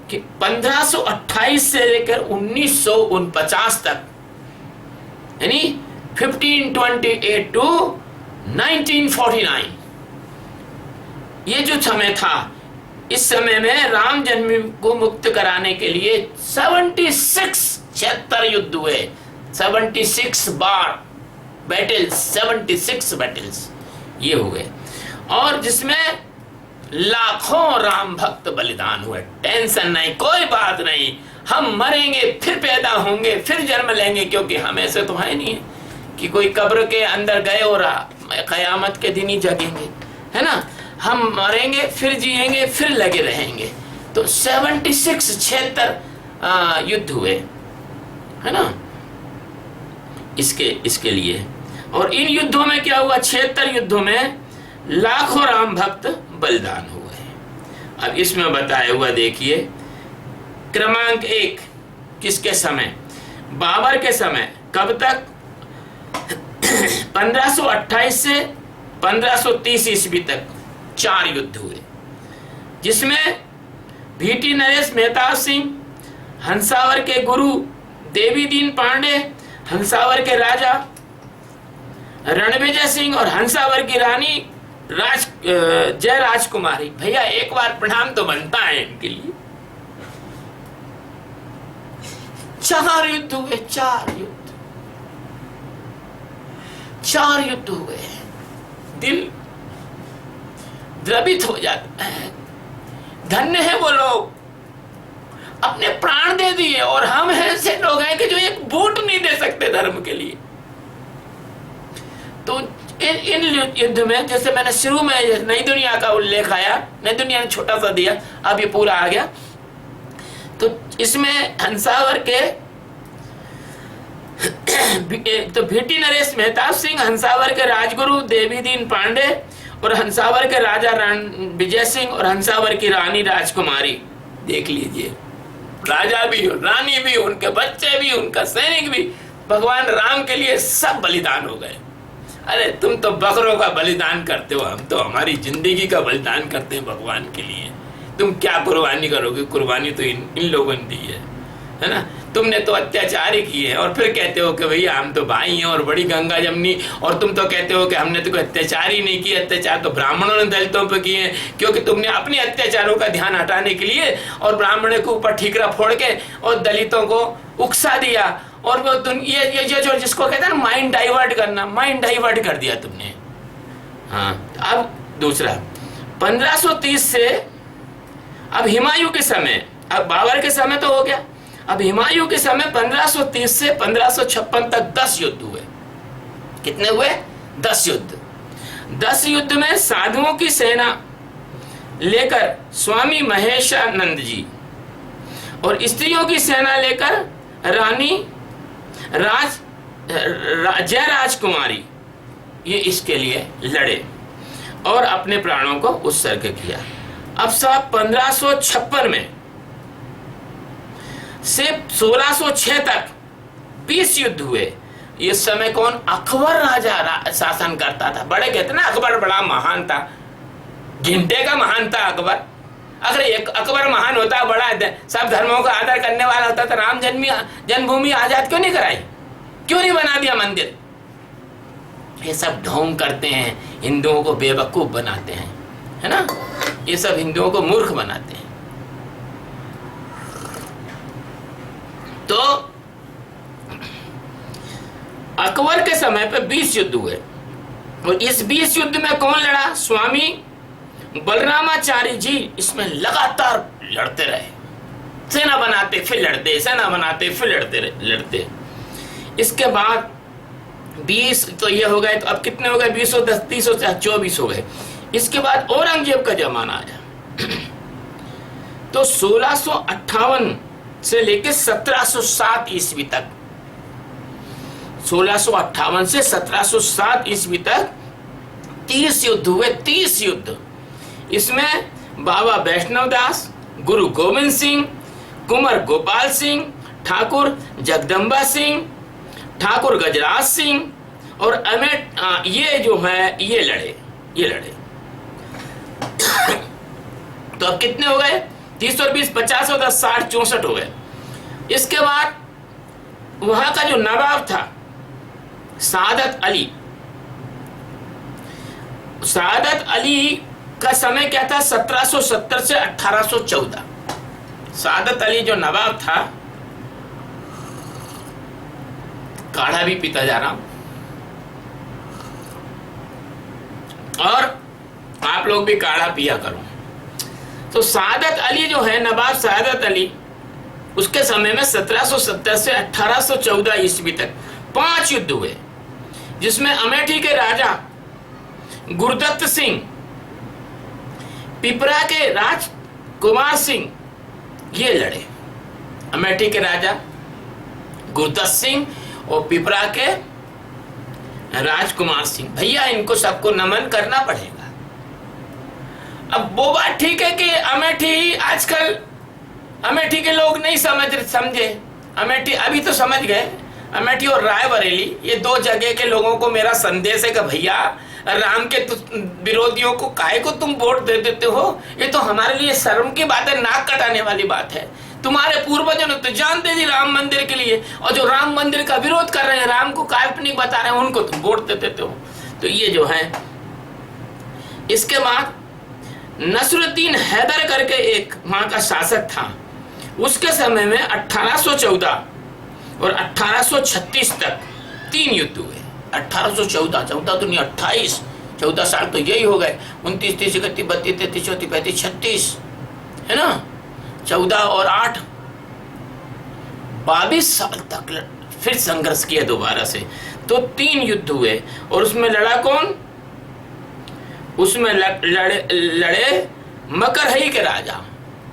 कि 1528 से लेकर 1949 तक, यानी 1528 टू 1949, ये जो समय था, इस समय में राम जन्म को मुक्त कराने के लिए 76 युद्ध हुए, 76 बार बैटल्स, 76 बैटल्स ये हुए, और जिसमें लाखों राम भक्त बलिदान हुए। टेंशन नहीं, कोई बात नहीं, हम मरेंगे फिर पैदा होंगे फिर जन्म लेंगे, क्योंकि हमें से तो है नहीं कि कोई कब्र के अंदर गए और कयामत के दिन ही जगेंगे, है ना। हम मरेंगे फिर जिएंगे फिर लगे रहेंगे। तो 76 युद्ध हुए, है ना, इसके लिए। और इन युद्धों में क्या हुआ, 76 युद्धों में लाखों राम भक्त बलिदान हुए। अब इसमें बताया हुआ देखिए, क्रमांक 1 किसके समय, बाबर के समय। कब तक, 1528 से 1530 ईस्वी तक 4 युद्ध हुए, जिसमें भीटी नरेश मेहताब सिंह, हंसावर के गुरु देवीदीन पांडे, हंसावर के राजा रणविजय सिंह और हंसावर की रानी जय राजकुमारी। भैया एक बार प्रणाम तो बनता है इनके लिए। 4 युद्ध हुए, 4 युद्ध हुए। दिल द्रवित हो जाता है। धन्य है वो लोग, अपने प्राण दे दिए, और हम ऐसे लोग हैं कि जो एक वोट नहीं दे सकते धर्म के लिए। तो इन युद्ध में, जैसे मैंने शुरू में नई दुनिया का उल्लेख आया, नई दुनिया ने छोटा सा दिया, अब ये पूरा आ गया। तो इसमें हंसावर के तो भीटी नरेश मेहताब सिंह, हंसावर के राजगुरु देवीदीन पांडे और हंसावर के राजा विजय सिंह और हंसावर की रानी राजकुमारी। देख लीजिए, राजा भी, रानी भी, उनके बच्चे भी, उनका सैनिक भी, भगवान राम के लिए सब बलिदान हो गए। अरे तुम तो बकरों का बलिदान करते हो, हम तो हमारी जिंदगी का बलिदान करते हैं भगवान के लिए। तुम क्या कुर्बानी करोगे, कुर्बानी तो इन लोगों ने दी है ना। तुमने तो अत्याचार ही किए हैं, और फिर कहते हो कि भैया हम तो भाई हैं और बड़ी गंगा जमनी, और तुम तो कहते हो कि हमने तो कोई अत्याचार ही नहीं किया। अत्याचार तो ब्राह्मणों ने दलितों पर किए हैं, क्योंकि तुमने अपने अत्याचारों का ध्यान हटाने के लिए और ब्राह्मणों के ऊपर ठीकरा फोड़ के और दलितों को उकसा दिया, और वो ये जो जिसको कहते हैं ना माइंड डाइवर्ट करना, माइंड डाइवर्ट कर दिया तुमने। हाँ, अब दूसरा 1530 से अब हुमायूं के समय, अब बाबर के समय तो हो गया, अब हुमायूं के समय 1530 से 1556 तक 10 युद्ध हुए। कितने हुए, 10 युद्ध। 10 युद्ध में साधुओं की सेना लेकर स्वामी महेशानंद जी और स्त्रियों की सेना लेकर रानी जय राजकुमारी, ये इसके लिए लड़े और अपने प्राणों को उत्सर्ग किया। अब साल 1556 में से 1606 तक 20 युद्ध हुए। इस समय कौन, अकबर राजा शासन करता था। बड़े कहते ना अकबर बड़ा महान था, घंटे का महान था अकबर। अगर एक अकबर महान होता, बड़ा सब धर्मों का आदर करने वाला होता, तो राम जन्मभूमि आजाद क्यों नहीं कराई, क्यों नहीं बना दिया मंदिर। ये सब ढोंग करते हैं, हिंदुओं को बेवकूफ बनाते हैं, है ना। ये सब हिंदुओं को मूर्ख बनाते हैं। तो अकबर के समय पे 20 युद्ध हुए, और इस 20 युद्ध में कौन लड़ा, स्वामी बलरामाचार्य जी इसमें लगातार लड़ते रहे। सेना बनाते फिर लड़ते, सेना बनाते फिर लड़ते। इसके बाद 20 तो ये हो गए, तो अब कितने हो गए, 20 और 10, 30 और 24 हो गए। इसके बाद औरंगजेब का जमाना आया। तो 1658 से लेकर 1707 ईस्वी तक, 1658 से 1707 ईस्वी तक 30 युद्ध हुए। 30 युद्ध। इसमें बाबा वैष्णव दास, गुरु गोविंद सिंह, कुंवर गोपाल सिंह, ठाकुर जगदम्बा सिंह, ठाकुर गजराज सिंह और अमेट, ये जो है ये लड़े। तो अब कितने हो गए, 30 और 20, 50 और 10, 60, 64 हो गए। इसके बाद वहां का जो नवाब था सादत अली का समय क्या था, 1770 से 1814। सादत अली जो नवाब था, काढ़ा भी पीता जा रहा हूं, और आप लोग भी काढ़ा पिया करो। तो सादत अली जो है, नवाब सादत अली, उसके समय में 1770 से 1814 ईस्वी तक 5 युद्ध हुए, जिसमें अमेठी के राजा गुरदत्त सिंह, पिपरा के राजकुमार सिंह ये लड़े। अमेठी के राजा गुरदत्त सिंह और पिपरा के राजकुमार सिंह, भैया इनको सबको नमन करना पड़ेगा। अब वो बात ठीक है कि अमेठी, आजकल अमेठी के लोग नहीं समझे। अमेठी अभी तो समझ गए। अमेठी और रायबरेली, ये दो जगह के लोगों को मेरा संदेश है कि भैया राम के विरोधियों को काहे को तुम वोट दे देते हो? ये तो हमारे लिए शर्म की बात है, नाक कटाने वाली बात है। तुम्हारे पूर्वजों ने तो जानते थे राम मंदिर के लिए, और जो राम मंदिर का विरोध कर रहे हैं, राम को काल्पनिक बता रहे हैं, उनको तुम वोट दे देते हो। तो ये जो है, इसके बाद नसरुद्दीन हैदर करके एक वहां का शासक था। उसके समय में 1814 और 1836 तक 3 युद्ध हुए। 1814, 14 तो नहीं 28, 14 साल तो यही हो गए। 29, 30, 31, 32, 33, 34, 35, 36, है ना? 14 और 8, 22 साल तक फिर संघर्ष किया दोबारा से। तो 3 युद्ध हुए। और उसमें लड़ा कौन? उसमें लड़े मकरही के राजा।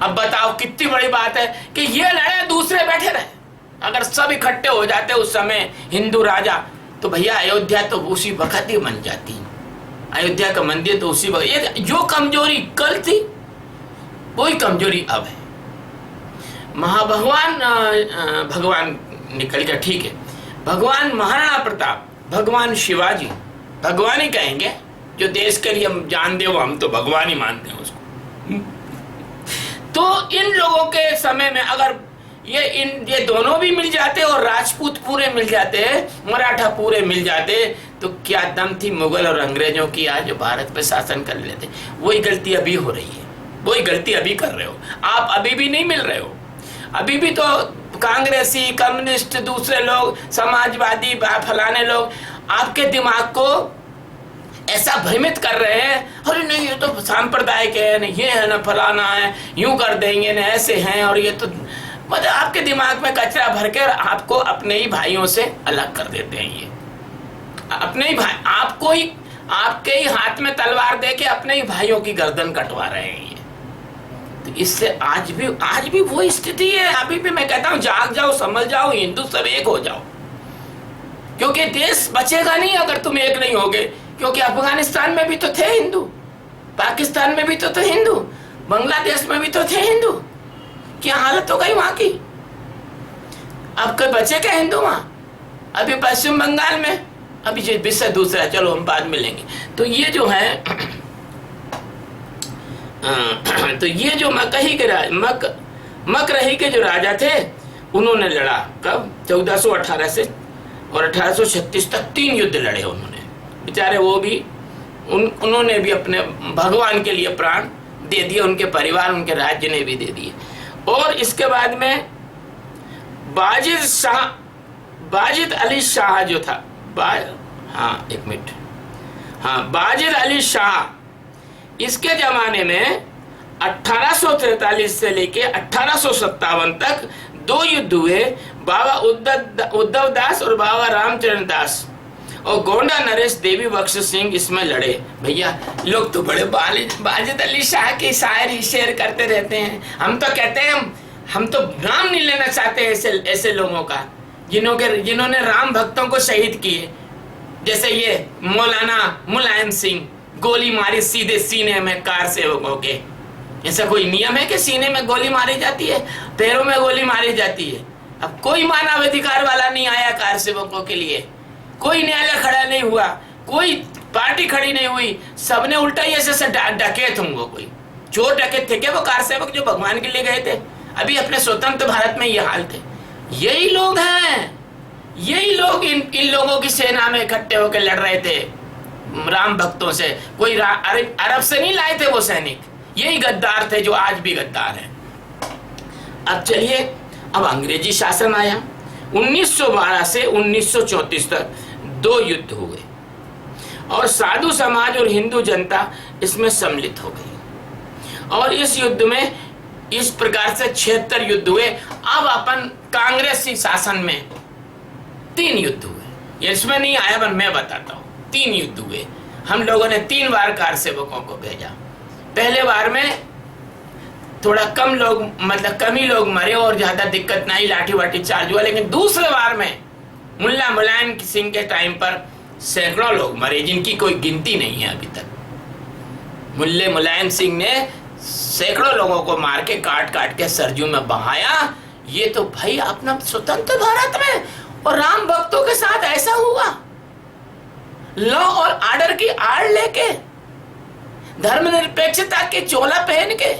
अब बताओ कितनी बड़ी बात है कि ये लड़े, दूसरे बैठे रहे। अगर सब इकट्ठे हो जाते उस समय हिंदू राजा, तो भैया अयोध्या तो उसी वक्त ही बन जाती। अयोध्या का मंदिर तो उसी वक्त। ये जो कमजोरी कल थी, वही कमजोरी अब है। भगवान निकल गया, ठीक है। भगवान महाराणा प्रताप, भगवान शिवाजी, भगवान ही कहेंगे, जो देश के लिए हम जान दे वो हम तो भगवान ही मानते हैं उसको। तो इन लोगों के समय में अगर ये दोनों भी मिल जाते और राजपूत पूरे मिल जाते, मराठा पूरे मिल जाते, तो क्या दम थी मुगल और अंग्रेजों की आज जो भारत पे शासन कर लेते। वही गलती अभी हो रही है, वही गलती अभी कर रहे हो आप। अभी भी नहीं मिल रहे हो। अभी भी तो कांग्रेसी, कम्युनिस्ट, दूसरे लोग, समाजवादी, फलाने लोग आपके दिमाग को ऐसा भ्रमित कर रहे हैं, अरे नहीं ये तो सांप्रदायिक है, नहीं ये है ना, फलाना है, यूं कर देंगे ना, ऐसे हैं। और ये तो मतलब आपके दिमाग में कचरा भर के आपको अपने ही भाइयों से अलग कर देते हैं। ये अपने ही भाई, आपको ही, आपके ही हाथ में तलवार दे के अपने ही भाइयों की गर्दन कटवा रहे हैं। ये तो इससे आज भी वो स्थिति है। अभी भी मैं कहता हूं जाग जाओ, समझ जाओ, हिंदू सब एक हो जाओ, क्योंकि देश बचेगा नहीं अगर तुम एक नहीं होगे। क्योंकि अफगानिस्तान में भी तो थे हिंदू, पाकिस्तान में भी तो थे हिंदू, बांग्लादेश में भी तो थे हिंदू। क्या हालत हो गई वहां की? अब कोई बचे क्या हिंदू वहां? अभी पश्चिम बंगाल में, अभी जो विषय दूसरा, चलो हम बाद में लेंगे। तो ये जो है तो ये जो मकरही के जो राजा थे, उन्होंने लड़ा कब? 1418 से और 1836 तक 3 युद्ध लड़े उन्होंने। बेचारे वो भी उन्होंने भी अपने भगवान के लिए प्राण दे दिए, उनके परिवार, उनके राज्य ने भी दे दिए। और इसके बाद में बाजिद अली शाह जो था, बाजिद अली शाह, इसके जमाने में 1843 से लेके 1857 तक 2 युद्ध हुए। बाबा उद्धव दास और बाबा रामचरण दास और गोंडा नरेश देवी बख्श सिंह इसमें लड़े। भैया लोग तो बड़े बाजिद अली शाह की शायरी शेयर करते रहते हैं। हम तो कहते हैं हम तो नाम नहीं लेना चाहते ऐसे लोगों का, जिन्होंने राम भक्तों को शहीद किए। जैसे ये मौलाना मुलायम सिंह, गोली मारी सीधे सीने में कार सेवकों के। ऐसा कोई नियम है कि सीने में गोली मारी जाती है, पैरों में गोली मारी जाती है? अब कोई मानवाधिकार वाला नहीं आया कार सेवकों के लिए, कोई न्यायालय खड़ा नहीं हुआ, कोई पार्टी खड़ी नहीं हुई, सबने उल्टा ही ऐसे डकैत होंगे। कोई चोर डकैत थे क्या वो कार सेवक जो भगवान के लिए गए थे? अभी अपने स्वतंत्र भारत में ये हाल थे। यही लोग हैं, यही लोग इन लोगों की सेना में इकट्ठे होकर लड़ रहे थे राम भक्तों से। कोई अरब से नहीं लाए थे वो सैनिक, यही गद्दार थे जो आज भी गद्दार हैं। अब चलिए, अब अंग्रेजी शासन आया। 1912 से 1934 तक 2 युद्ध हुए और साधु समाज और हिंदू जनता इसमें सम्मिलित हो गई। और इस युद्ध में इस प्रकार से 76 युद्ध हुए। अब अपन कांग्रेसी शासन में 3 युद्ध हुए। इसमें नहीं आया, पर मैं बताता हूँ। 3 युद्ध हुए। हम लोगों ने 3 बार कार सेवकों को भेजा। पहले बार में थोड़ा कम लोग, मतलब कम ही लोग मरे और ज्यादा दिक्कत नहीं, लाठी वाठी चार्ज हुआ। लेकिन दूसरे बार में मुल्ला मुलायम सिंह के टाइम पर सैकड़ों लोग मरे जिनकी कोई गिनती नहीं है अभी तक। मुलायम सिंह ने सैकड़ों लोगों को मार के काट काट के सरजू में बहाया। ये तो भाई अपना स्वतंत्र भारत में और राम भक्तों के साथ ऐसा हुआ, लॉ और ऑर्डर की आड़ लेके, धर्मनिरपेक्षता के चोला पहन के,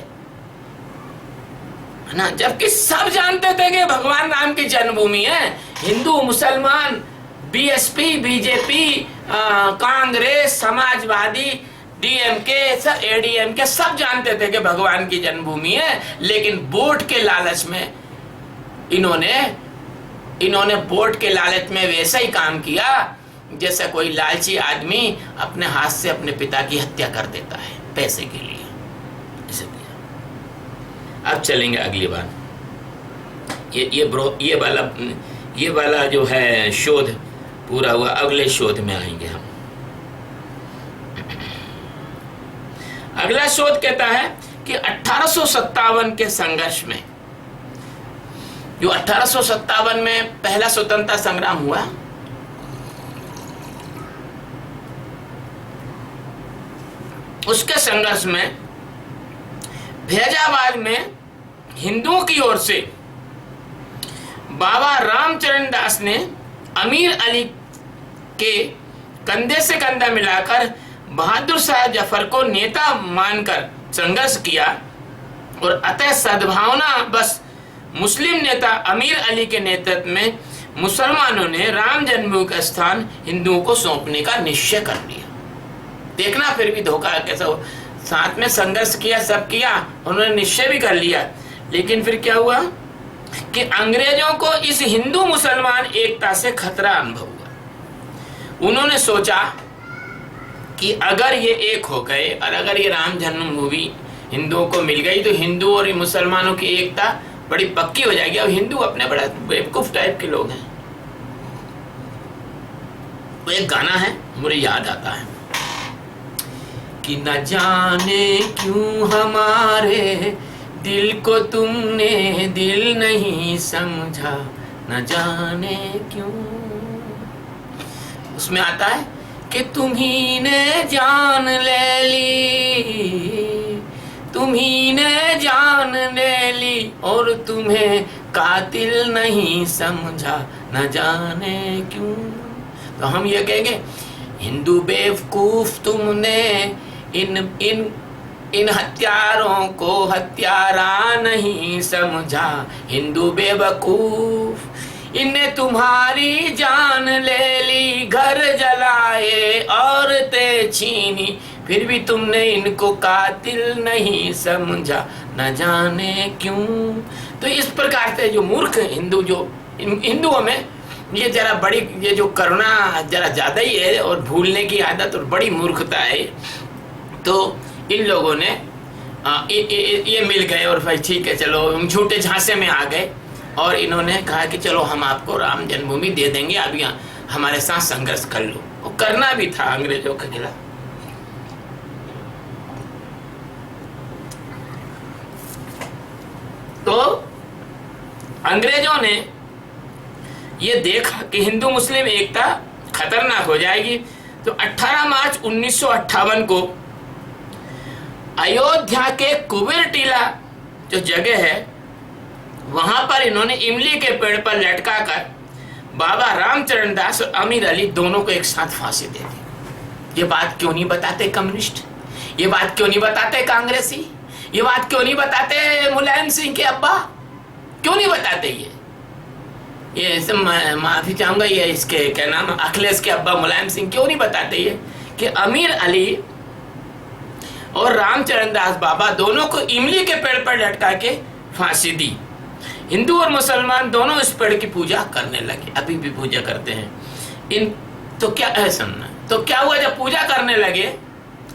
है ना, जबकि सब जानते थे कि भगवान राम की जन्मभूमि है। हिंदू, मुसलमान, BSP, BJP, Congress, Samajwadi, DMK, सब एडीएमके, सब जानते थे कि भगवान की जन्मभूमि है। लेकिन वोट के लालच में इन्होंने वोट के लालच में वैसा ही काम किया जैसे कोई लालची आदमी अपने हाथ से अपने पिता की हत्या कर देता है पैसे के लिए। इसलिए अब चलेंगे अगली बार। ये वाला जो है शोध पूरा हुआ, अगले शोध में आएंगे हम। अगला शोध कहता है कि 1857 के संघर्ष में, जो 1857 में पहला स्वतंत्रता संग्राम हुआ, उसके संघर्ष में फैजाबाद में हिंदुओं की ओर से बाबा रामचरण दास ने अमीर अली के कंधे से कंधा मिलाकर बहादुर शाह जफर को नेता मानकर संघर्ष किया और अतः सद्भावना बस मुस्लिम नेता अमीर अली के नेतृत्व में मुसलमानों ने राम जन्मभूमि का स्थान हिंदुओं को सौंपने का निश्चय कर लिया। देखना फिर भी धोखा कैसा हो, साथ में संघर्ष किया, सब किया, उन्होंने निश्चय भी कर लिया, लेकिन फिर क्या हुआ कि अंग्रेजों को इस हिंदू मुसलमान एकता से खतरा अनुभव हुआ। उन्होंने सोचा कि अगर ये एक हो गए और अगर ये राम जन्मभूमि हिंदुओं को मिल गई तो हिंदू और मुसलमानों की एकता बड़ी पक्की हो जाएगी। अब हिंदू अपने बड़ा बेवकूफ टाइप के लोग हैं। वो एक गाना है मुझे याद आता है कि न जाने क्यों हमारे दिल को तुमने दिल नहीं समझा, न जाने क्यों। उसमें आता है कि तुम्ही ने जान ले ली, तुम्ही ने जान ले ली और तुम्हें कातिल नहीं समझा, न जाने क्यों। तो हम ये कहेंगे हिंदू बेवकूफ, तुमने इन हत्यारों को हत्यारा नहीं समझा। हिंदू बेवकूफ, इनने तुम्हारी जान ले ली, घर जलाए औरतें छीनी, फिर भी तुमने इनको कातिल नहीं समझा, न जाने क्यों। तो इस प्रकार से जो मूर्ख हिंदू, जो हिंदुओं में ये जरा बड़ी, ये जो करुणा जरा ज्यादा ही है और भूलने की आदत और बड़ी मूर्खता है, तो इन लोगों ने ये मिल गए और भाई ठीक है चलो, झूठे झांसे में आ गए और इन्होंने कहा कि चलो हम आपको राम जन्मभूमि दे देंगे, आप यहाँ हमारे साथ संघर्ष कर लो। वो करना भी था अंग्रेजों के खिलाफ। तो अंग्रेजों ने ये देखा कि हिंदू मुस्लिम एकता खतरनाक हो जाएगी, तो 18 मार्च 1958 को अयोध्या के कुबेर टीला जो जगह है वहां पर इन्होंने इमली के पेड़ पर लटकाकर बाबा रामचरण दास और अमीर अली दोनों को एक साथ फांसी दे दी। ये बात क्यों नहीं बताते कम्युनिस्ट, ये बात क्यों नहीं बताते कांग्रेसी, ये बात क्यों नहीं बताते मुलायम सिंह के अब्बा, क्यों नहीं बताते? ये माफी चाहूंगा, ये इसके क्या नाम, अखिलेश के अब्बा मुलायम सिंह क्यों नहीं बताते ये कि अमीर अली और रामचरण दास बाबा दोनों को इमली के पेड़ पर लटका के फांसी दी। हिंदू और मुसलमान दोनों इस पेड़ की पूजा करने लगे, अभी भी पूजा करते हैं। तो क्या है सुनना, तो क्या हुआ जब पूजा करने लगे,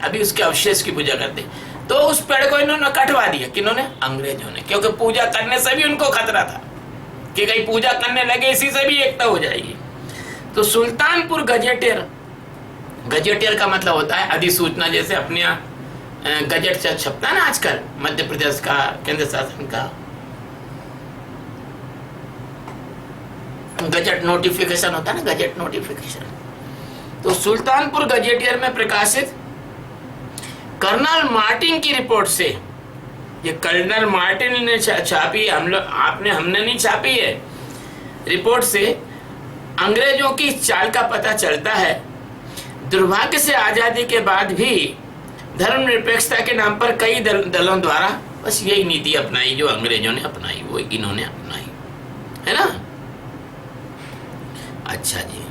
अभी उसके अवशेष की पूजा करते, तो उस पेड़ को इन्होंने कटवा दिया। किन्होंने? अंग्रेजों ने, क्योंकि पूजा करने से भी उनको खतरा था कि कहीं पूजा करने लगे इसी से भी एकता हो जाएगी। तो सुल्तानपुर गजेटियर, गजेटियर का मतलब होता है अधिसूचना, जैसे अपने यहाँ गजट छपता है ना आजकल, मध्य प्रदेश का, केंद्र शासन का गजट नोटिफिकेशन होता है ना, गजट नोटिफिकेशन। तो सुल्तानपुर गजेटियर में प्रकाशित कर्नल मार्टिन की रिपोर्ट से, ये कर्नल मार्टिन ने छापी, हमने नहीं छापी है, रिपोर्ट से अंग्रेजों की चाल का पता चलता है। दुर्भाग्य से आजादी के बाद भी धर्मनिरपेक्षता के नाम पर कई दलों द्वारा बस यही नीति अपनाई जो अंग्रेजों ने अपनाई, वो इन्होंने अपनाई, है ना। अच्छा जी,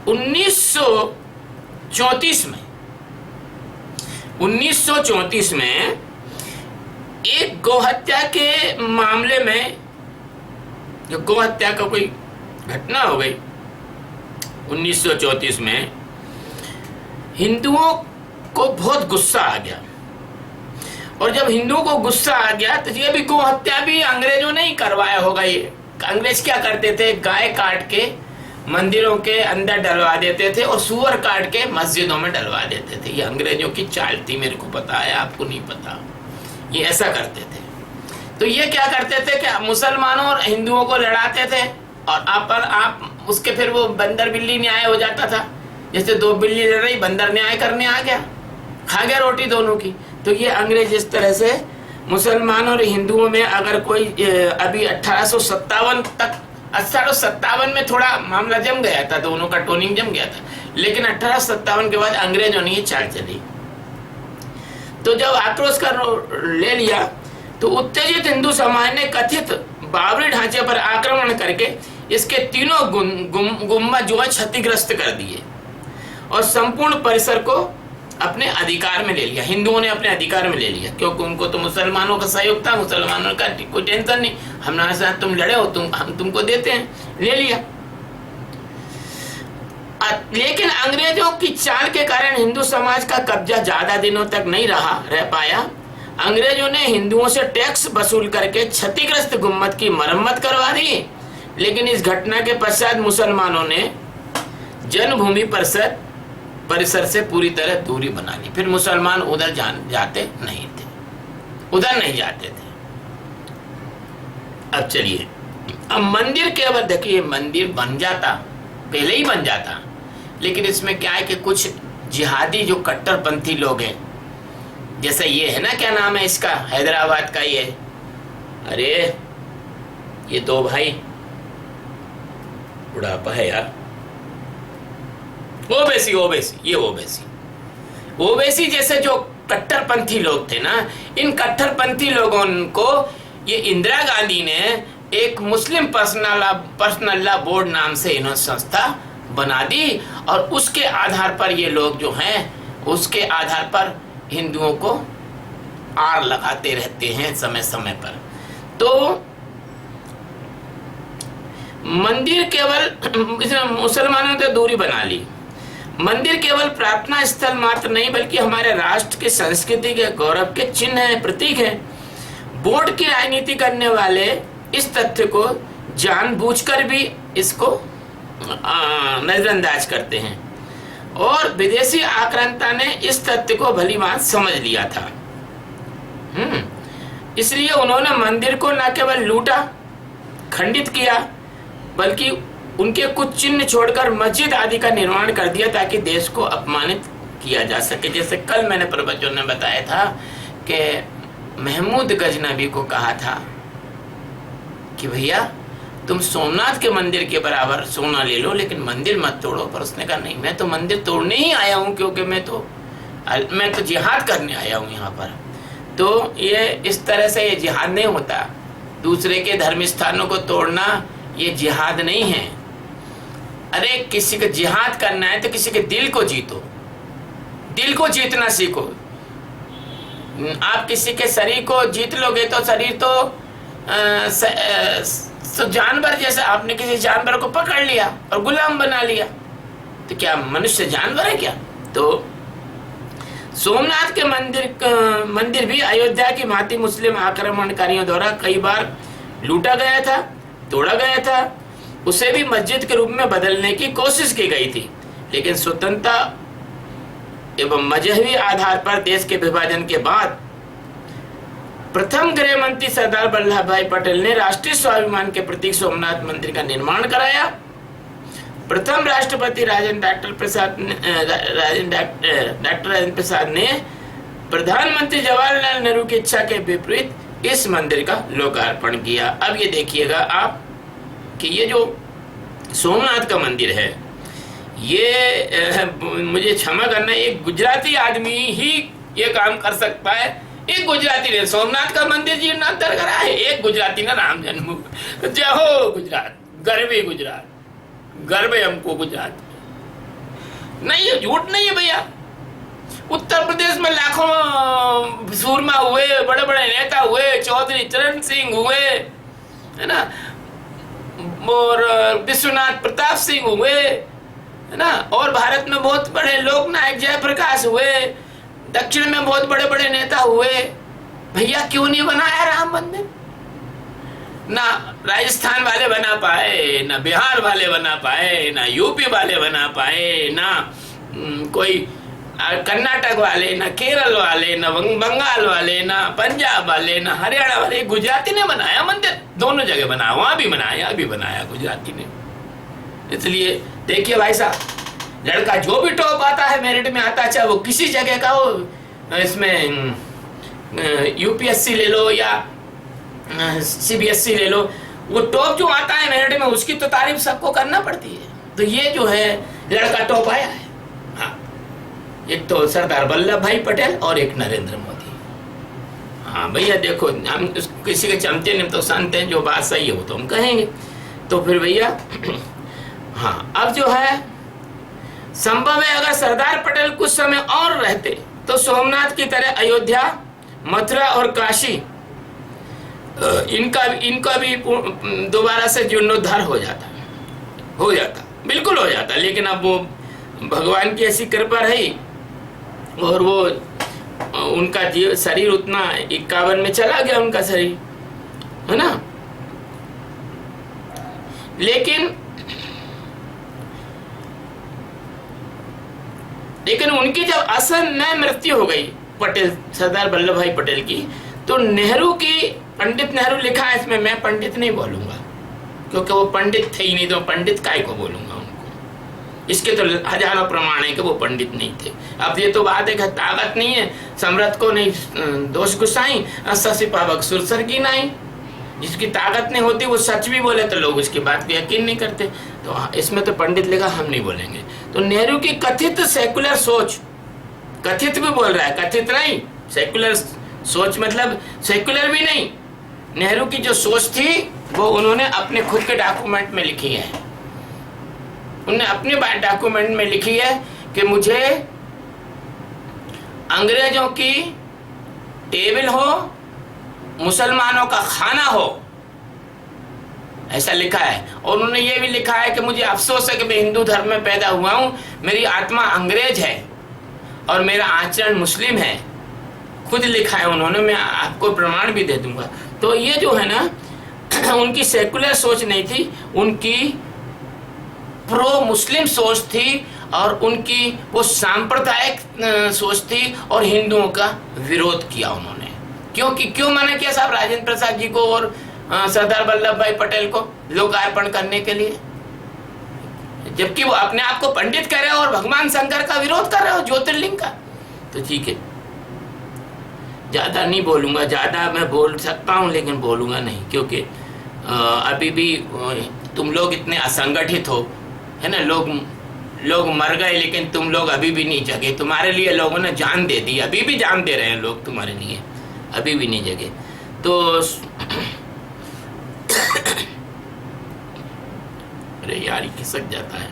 1934 में एक गोहत्या के मामले में, जो गोहत्या का कोई घटना हो गई 1934 में, हिंदुओं को बहुत गुस्सा आ गया। और जब हिंदुओं को गुस्सा आ गया तो ये भी गोहत्या भी अंग्रेजों ने ही करवाया होगा। ये अंग्रेज क्या करते थे, गाय काट के मंदिरों के अंदर डलवा देते थे और सूअर काट के मस्जिदों में डलवा देते थे। ये अंग्रेजों की चाल थी, मेरे को पता है, आपको नहीं पता। ये ऐसा करते थे। तो ये क्या करते थे कि मुसलमानों और हिंदुओं को लड़ाते थे और आप उसके फिर वो बंदर बिल्ली न्याय हो जाता था। जैसे दो बिल्ली लड़ रही, बंदर न्याय करने आ गया, खा गया रोटी दोनों की। तो ये अंग्रेज इस तरह से मुसलमानों और हिंदुओं में अगर कोई अभी 1857 में थोड़ा मामला जम गया था, दोनों का टोनिंग जम गया था, लेकिन 1857 के बाद अंग्रेजों ने ये चाल चली। तो जब आक्रोश कर ले लिया तो उत्तेजित हिंदू समाज ने कथित बाबरी ढांचे पर आक्रमण करके इसके तीनों गुम्बद जो है क्षतिग्रस्त कर दिए और संपूर्ण परिसर को अपने अधिकार में ले लिया। हिंदुओं ने अपने अधिकार में ले लिया, क्योंकि उनको तो मुसलमानों का सहयोग था, मुसलमानों का कोई टेंशन नहीं, हमारे साथ तुम लड़े हो, हम तुमको देते हैं, ले लिया। लेकिन अंग्रेजों की चाल के कारण हिंदू समाज का कब्जा ज्यादा दिनों तक नहीं रह पाया। अंग्रेजों ने हिंदुओं से टैक्स वसूल करके क्षतिग्रस्त गुम्बद की मरम्मत करवा दी, लेकिन इस घटना के पश्चात मुसलमानों ने जन्मभूमि परिसर से पूरी तरह दूरी बना ली। फिर मुसलमान उधर जाते नहीं थे, उधर नहीं जाते थे। अब चलिए, अब मंदिर केवल देखिए, मंदिर बन जाता, पहले ही बन जाता, लेकिन इसमें क्या है कि कुछ जिहादी जो कट्टरपंथी लोग हैं, जैसे ये है ना, क्या नाम है इसका, हैदराबाद का ये, अरे ये दो भाई, बुढ़ापा है यार, ओवैसी जैसे जो कट्टरपंथी लोग थे ना, इन कट्टरपंथी लोगों को ये इंदिरा गांधी ने एक मुस्लिम पर्सनल लॉ बोर्ड नाम से इन्होंने संस्था बना दी और उसके आधार पर ये लोग जो हैं, उसके आधार पर हिंदुओं को आड़ लगाते रहते हैं समय समय पर। तो मंदिर केवल मुसलमानों से दूरी बना ली। मंदिर केवल प्रार्थना स्थल मात्र नहीं, बल्कि हमारे राष्ट्र की संस्कृति के गौरव के चिन्ह है, प्रतीक है। बोर्ड की राजनीति करने वाले इस तथ्य को जानबूझकर भी इसको नजरअंदाज करते हैं और विदेशी आक्रांता ने इस तथ्य को भलीभांति समझ लिया था। इसलिए उन्होंने मंदिर को न केवल लूटा, खंडित किया, बल्कि उनके कुछ चिन्ह छोड़कर मस्जिद आदि का निर्माण कर दिया ताकि देश को अपमानित किया जा सके। जैसे कल मैंने प्रवचन में बताया था कि महमूद गजनबी को कहा था कि भैया तुम सोमनाथ के मंदिर के बराबर सोना ले लो, लेकिन मंदिर मत तोड़ो। पर उसने कहा नहीं, मैं तो मंदिर तोड़ने ही आया हूँ, क्योंकि मैं तो जिहाद करने आया हूँ यहाँ पर। तो ये इस तरह से ये जिहाद नहीं होता। दूसरे के धर्म स्थानों को तोड़ना ये जिहाद नहीं है। अरे किसी को जिहाद करना है तो किसी के दिल को जीतो, दिल को जीतना सीखो। आप किसी के शरीर को जीत लोगे तो शरीर तो जानवर जैसे, आपने किसी जानवर को पकड़ लिया और गुलाम बना लिया, तो क्या मनुष्य जानवर है क्या? तो सोमनाथ के मंदिर भी अयोध्या की भांति मुस्लिम आक्रमणकारियों द्वारा कई बार लूटा गया था, तोड़ा गया था। उसे भी मस्जिद के रूप में बदलने की कोशिश की गई थी, लेकिन स्वतंत्रता एवं मजहबी आधार पर देश के विभाजन के बाद प्रथम गृह मंत्री सरदार वल्लभ भाई पटेल ने राष्ट्रीय स्वाभिमान के प्रतीक सोमनाथ मंदिर का निर्माण कराया प्रथम राष्ट्रपति डॉक्टर राजेंद्र प्रसाद ने प्रधानमंत्री जवाहरलाल नेहरू की इच्छा के विपरीत इस मंदिर का लोकार्पण किया। अब ये देखिएगा आप कि ये जो सोमनाथ का मंदिर है, ये मुझे क्षमा करना, एक गुजराती आदमी ही ये काम कर सकता है। एक गुजराती ने सोमनाथ का मंदिर जीर्णोद्धार करा है, एक गुजराती ने राम जन्मभूमि। जय हो गुजरात, गर्वे गुजरात, गर्व है हमको गुजरात। नहीं, ये झूठ नहीं है भैया। उत्तर प्रदेश में लाखों सूरमा हुए, बड़े बड़े नेता हुए, चौधरी चरण सिंह हुए, है ना, और विश्वनाथ प्रताप सिंह हुए, है ना, और भारत में बहुत बड़े लोकनायक जयप्रकाश हुए, दक्षिण में बहुत बड़े बड़े नेता हुए। भैया क्यों नहीं बनाया राम मंदिर? ना राजस्थान वाले बना पाए, ना बिहार वाले बना पाए, ना यूपी वाले बना पाए, ना कोई कर्नाटक वाले, ना केरल वाले, ना बंगाल वाले, ना पंजाब वाले, ना हरियाणा वाले। गुजराती ने बनाया मंदिर, दोनों जगह बनाया, वहां भी बनाया, अभी बनाया गुजराती ने। इसलिए देखिए भाई साहब, लड़का जो भी टॉप आता है, मेरिट में आता है, चाहे वो किसी जगह का हो, इसमें यूपीएससी ले लो या सीबीएसई ले लो, वो टॉप जो आता है मेरिट में, उसकी तो तारीफ सबको करना पड़ती है। तो ये जो है लड़का टॉप आया है। हाँ, एक तो सरदार वल्लभ भाई पटेल और एक नरेंद्र मोदी। हाँ भैया देखो, हम किसी के चमचे नहीं तो संत हैं, जो बात सही है वो तो हम कहेंगे। तो फिर भैया हाँ, अब जो है संभव है अगर सरदार पटेल कुछ समय और रहते तो सोमनाथ की तरह अयोध्या, मथुरा और काशी इनका भी दोबारा से जीर्णोद्धार हो जाता, बिल्कुल हो जाता। लेकिन अब वो भगवान की ऐसी कृपा रही और वो उनका शरीर उतना 51 में चला गया, उनका शरीर, है ना। लेकिन उनकी जब असल में मृत्यु हो गई पटेल, सरदार वल्लभ भाई पटेल की, तो नेहरू की, पंडित नेहरू लिखा है इसमें, मैं पंडित नहीं बोलूंगा क्योंकि वो पंडित थे ही नहीं, तो पंडित काय को बोलूंगा उनको। इसके तो हजारों प्रमाण है कि वो पंडित नहीं थे। अब ये तो बात है कि ताकत नहीं है, सम्राट को नहीं दोष गुस्साई, शशि पावक सुरसर की नहीं। जिसकी ताकत नहीं होती वो सच भी बोले तो लोग उसकी बात पे यकीन नहीं करते। तो इसमें तो पंडित लिखा, हम नहीं बोलेंगे। तो नेहरू की कथित सेकुलर सोच, कथित भी बोल रहा है, कथित नहीं, सेकुलर सोच मतलब सेकुलर भी नहीं। नेहरू की जो सोच थी वो उन्होंने अपने खुद के डॉक्यूमेंट में लिखी है। उन्होंने अपने डॉक्यूमेंट में लिखी है कि मुझे अंग्रेजों की टेबल हो, मुसलमानों का खाना हो, ऐसा लिखा है। और उन्होंने ये भी लिखा है कि मुझे अफसोस है कि मैं हिंदू धर्म में पैदा हुआ हूं, मेरी आत्मा अंग्रेज है और मेरा आचरण मुस्लिम है। खुद लिखा है उन्होंने, मैं आपको प्रमाण भी दे दूंगा। तो ये जो है ना, उनकी सेकुलर सोच नहीं थी, उनकी प्रो मुस्लिम सोच थी, और उनकी वो सांप्रदायिक सोच थी, और हिंदुओं का विरोध किया उन्होंने। क्यों मना किया साहब राजेंद्र प्रसाद जी को और सरदार वल्लभ भाई पटेल को लोकार्पण करने के लिए, जबकि वो अपने आप को पंडित कह रहे हो और भगवान शंकर का विरोध कर रहे हो, ज्योतिर्लिंग का। तो ठीक है, ज्यादा नहीं बोलूंगा, ज्यादा मैं बोल सकता हूँ लेकिन बोलूंगा नहीं, क्योंकि अभी भी तुम लोग इतने असंगठित हो, है ना। लोग मर गए लेकिन तुम लोग अभी भी नहीं जगे। तुम्हारे लिए लोगों ने जान दे दी, अभी भी जान दे रहे हैं लोग तुम्हारे लिए, अभी भी नहीं जगे। तो अरे यार ये खिसक जाता है।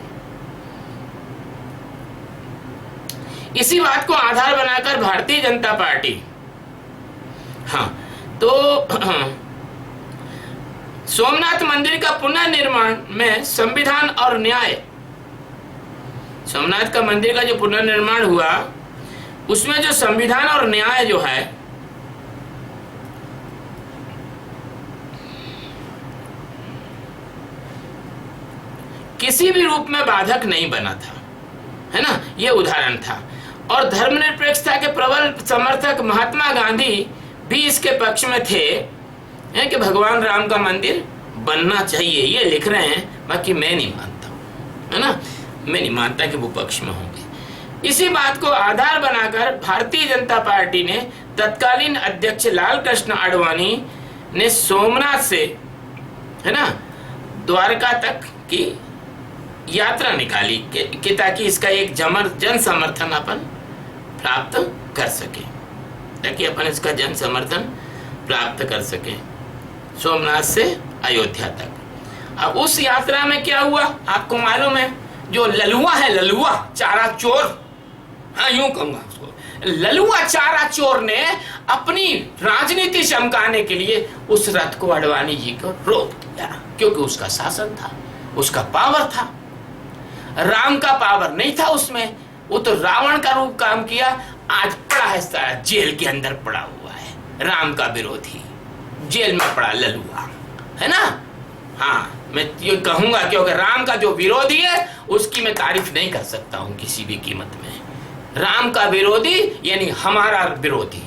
इसी बात को आधार बनाकर भारतीय जनता पार्टी, हाँ, तो सोमनाथ मंदिर का पुनर्निर्माण में संविधान और न्याय, सोमनाथ का मंदिर का जो पुनर्निर्माण हुआ उसमें जो संविधान और न्याय जो है, किसी भी रूप में बाधक नहीं बना था, है ना। ये उदाहरण था। और धर्मनिरपेक्षता के प्रबल समर्थक महात्मा गांधी भी इसके पक्ष में थे, है कि भगवान राम का मंदिर बनना चाहिए, ये लिख रहे हैं, बाकी मैं नहीं मानता हूं, है ना, मैं नहीं मानता कि वो पक्ष में होंगे। इसी बात को आधार बनाकर भारतीय जनता पार्टी ने तत्कालीन अध्यक्ष लाल कृष्ण आडवाणी ने सोमनाथ से, है ना, द्वारका तक की यात्रा निकाली कि ताकि इसका एक जन समर्थन अपन प्राप्त कर सके, ताकि अपन इसका जन समर्थन प्राप्त कर सके सोमनाथ से अयोध्या तक। अब उस यात्रा में क्या हुआ आपको मालूम है, जो ललुआ है, ललुआ चारा चोर, हाँ यूं कहूंगा उसको, ललुआ चारा चोर ने अपनी राजनीति चमकाने के लिए उस रथ को आडवाणी जी को रोक दिया, क्योंकि उसका शासन था, उसका पावर था। राम का पावर नहीं था उसमें, वो तो रावण का रूप काम किया। आज पड़ा है सारा जेल के अंदर पड़ा हुआ है राम का विरोधी, जेल में पड़ा ललुआ, है ना। हाँ, मैं ये कहूंगा क्योंकि राम का जो विरोधी है उसकी मैं तारीफ नहीं कर सकता हूं किसी भी कीमत में। राम का विरोधी यानी हमारा विरोधी,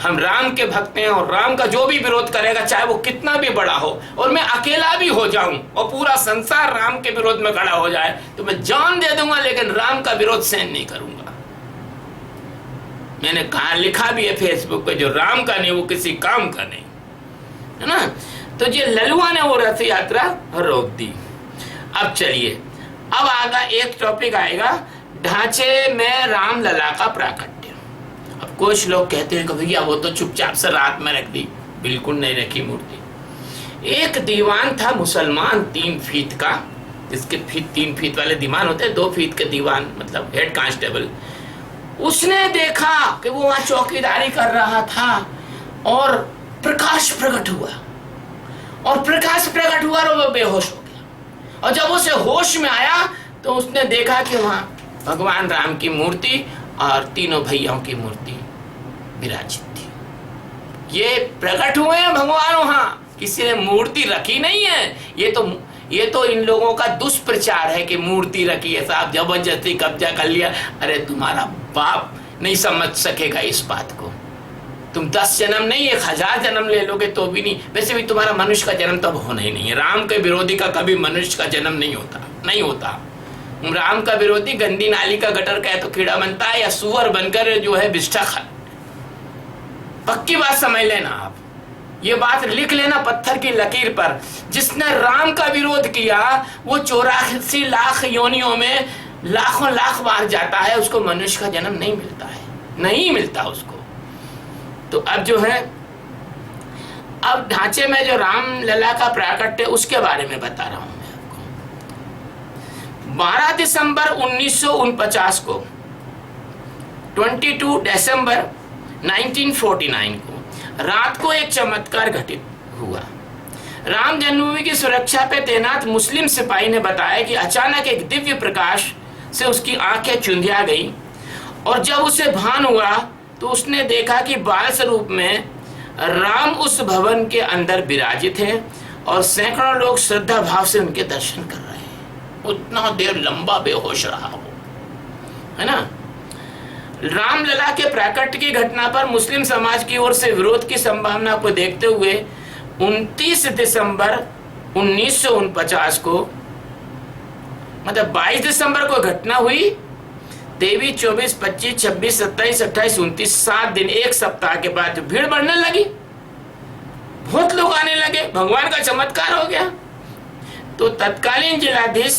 हम राम के भक्त हैं और राम का जो भी विरोध करेगा, चाहे वो कितना भी बड़ा हो, और मैं अकेला भी हो जाऊं और पूरा संसार राम के विरोध में खड़ा हो जाए तो मैं जान दे दूंगा, लेकिन राम का विरोध सहन नहीं करूंगा। मैंने कहा, लिखा भी है फेसबुक पे, जो राम का नहीं वो किसी काम का नहीं, है ना। तो ये ललुआ ने वो रथ यात्रा रोक दी। अब चलिए, अब आगा एक टॉपिक आएगा, ढांचे में रामलला का प्राकट्य। अब कुछ लोग कहते हैं कि भैया वो तो चुपचाप से रात में रख दी। बिल्कुल नहीं रखी मूर्ति। एक दीवान था मुसलमान 3 फीट का, जिसके 3 फीट वाले दीवान होते हैं, 2 फीट के दीवान मतलब हेड कांस्टेबल, उसने देखा कि वो वहां चौकीदारी कर रहा था और प्रकाश प्रकट हुआ, और प्रकाश प्रकट हुआ और वो बेहोश हो गया। और जब उसे होश में आया तो उसने देखा कि वहां भगवान राम की मूर्ति और तीनों भैयाओं की मूर्ति विराजित थी। ये प्रकट हुए हैं भगवान, वहां किसी ने मूर्ति रखी नहीं है। ये तो इन लोगों का दुष्प्रचार है कि मूर्ति रखी है, साहब जबरदस्ती कब्जा कर लिया। अरे तुम्हारा बाप नहीं समझ सकेगा इस बात को। तुम 10 जन्म नहीं 1000 जन्म ले लोगे तो भी नहीं। वैसे भी तुम्हारा मनुष्य का जन्म तब होना ही नहीं है। राम के विरोधी का कभी मनुष्य का जन्म नहीं होता। राम का विरोधी गंदी नाली का गटर का है तो कीड़ा बनता है, या सुअर बनकर जो है बिष्ठा खा। पक्की बात समझ लेना आप, ये बात लिख लेना पत्थर की लकीर पर। जिसने राम का विरोध किया वो 84 लाख योनियों में लाखों लाख बार जाता है, उसको मनुष्य का जन्म नहीं मिलता है, नहीं मिलता उसको। तो अब जो है, अब ढांचे में जो रामलला का प्राकट्य उसके बारे में बता रहा हूं मैं आपको। 12 दिसंबर 1949 को, 22 दिसंबर 1949 को रात को एक चमत्कार घटित हुआ। राम जन्मभूमि की सुरक्षा पे तैनात मुस्लिम सिपाही ने बताया कि अचानक एक दिव्य प्रकाश से उसकी आंखें चुंधिया गई, और जब उसे भान हुआ तो उसने देखा कि बाल स्वरूप में राम उस भवन के अंदर विराजित हैं और सैकड़ों लोग श्रद्धा भाव से उनके दर्शन कर रहे हैं। उतना देर लंबा बेहोश रहा वो, है ना। रामलला के प्राकट्य की घटना पर मुस्लिम समाज की ओर से विरोध की संभावना को देखते हुए 29 दिसंबर 1949 को, मतलब 22 दिसंबर को घटना हुई, 23, 24, 25, 26, 27, 28, 29, 7 दिन, एक सप्ताह के बाद भीड़ बढ़ने लगी, बहुत लोग आने लगे, भगवान का चमत्कार हो गया। तो तत्कालीन जिलाधीश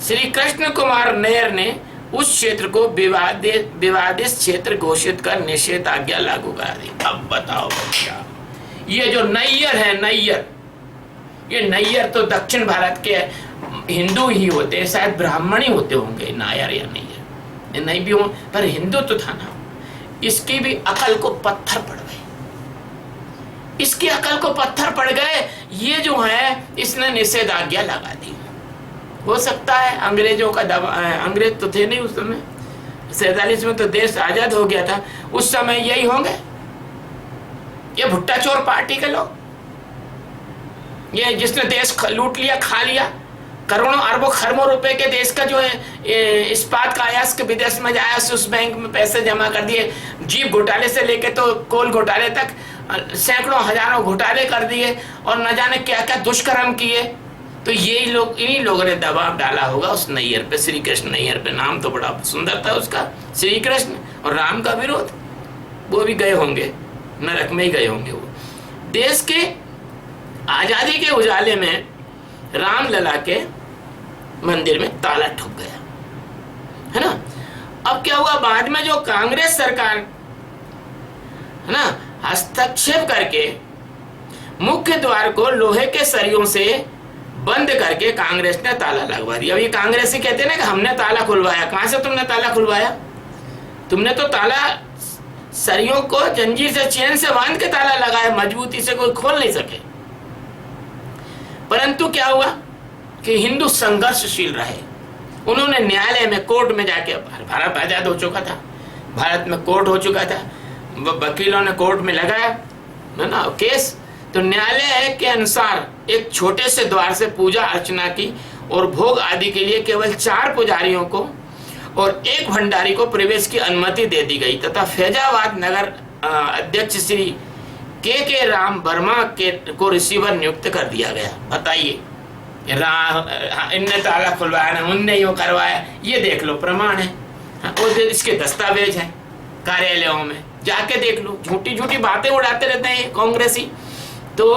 श्री कृष्ण कुमार नैयर ने उस क्षेत्र को विवादित क्षेत्र घोषित कर निषेधाज्ञा लागू कर दी। अब बताओ भैया, ये जो नैयर है, ये नैयर तो दक्षिण भारत के हिंदू ही होते हैं, शायद ब्राह्मण ही होते होंगे, नायर या नैयर नहीं भी हो, पर हिंदू तो था ना। इसकी भी अकल को पत्थर पड़ गए, इसकी अकल को पत्थर पड़ गए। ये जो है इसने निषेधाज्ञा लगा दी। हो सकता है अंग्रेजों का दबाव, अंग्रेज तो थे नहीं उस समय, 47 में तो देश आजाद हो गया था, उस समय यही होंगे ये भुट्टा चोर पार्टी के लोग, ये जिसने देश लूट लिया, खा लिया, करोड़ों अरबों खरबों रुपए के देश का जो है इस्पात का आयात विदेश में जाया, उस बैंक में पैसे जमा कर दिए। जीप घोटाले से लेके तो कोल घोटाले तक सैकड़ों हजारों घोटाले कर दिए, और न जाने क्या क्या दुष्कर्म किए, तो यही लोग, इन्हीं लोगों ने दबाव डाला होगा उस नैयर पे, श्री कृष्ण नैयर पे। नाम तो बड़ा सुंदर था उसका, श्री कृष्ण, और राम का विरोध। वो भी गए होंगे, नरक में ही गए होंगे वो। देश के आजादी के उजाले में रामलला के मंदिर में ताला ठुक गया, है ना। अब क्या हुआ, बाद में जो कांग्रेस सरकार, है ना, हस्तक्षेप करके मुख्य द्वार को लोहे के सरियों से बंद करके कांग्रेस ने ताला लगवा दिया। अब ये कांग्रेसी कहते हैं ना कि हमने ताला खुलवाया। कहां से तुमने ताला खुलवाया? तुमने तो ताला सरियों को जंजीर से, चेन से बांध के ताला लगाया, मजबूती से कोई खोल नहीं सके। परंतु क्या हुआ कि हिंदू संघर्षशील रहे। उन्होंने न्यायालय में, कोर्ट में जाके, भारत आजाद हो चुका था, भारत में कोर्ट हो चुका था, वकीलों ने कोर्ट में लगाया, है ना, केस। तो न्यायालय के अनुसार एक छोटे से द्वार से पूजा अर्चना की और भोग आदि के लिए केवल 4 पुजारियों को और 1 भंडारी को प्रवेश की अनुमति दे दी गई तथा फैजाबाद नगर अध्यक्ष श्री के राम वर्मा के को रिसीवर नियुक्त कर दिया गया। बताइए, इनने ताला खुलवाया ना, उनने यो करवाया, ये देख लो, प्रमाण है। और इसके दस्तावेज हैं कार्यालयों में, जाके देख लो। झूठी झूठी बातें उड़ाते रहते हैं कांग्रेसी। तो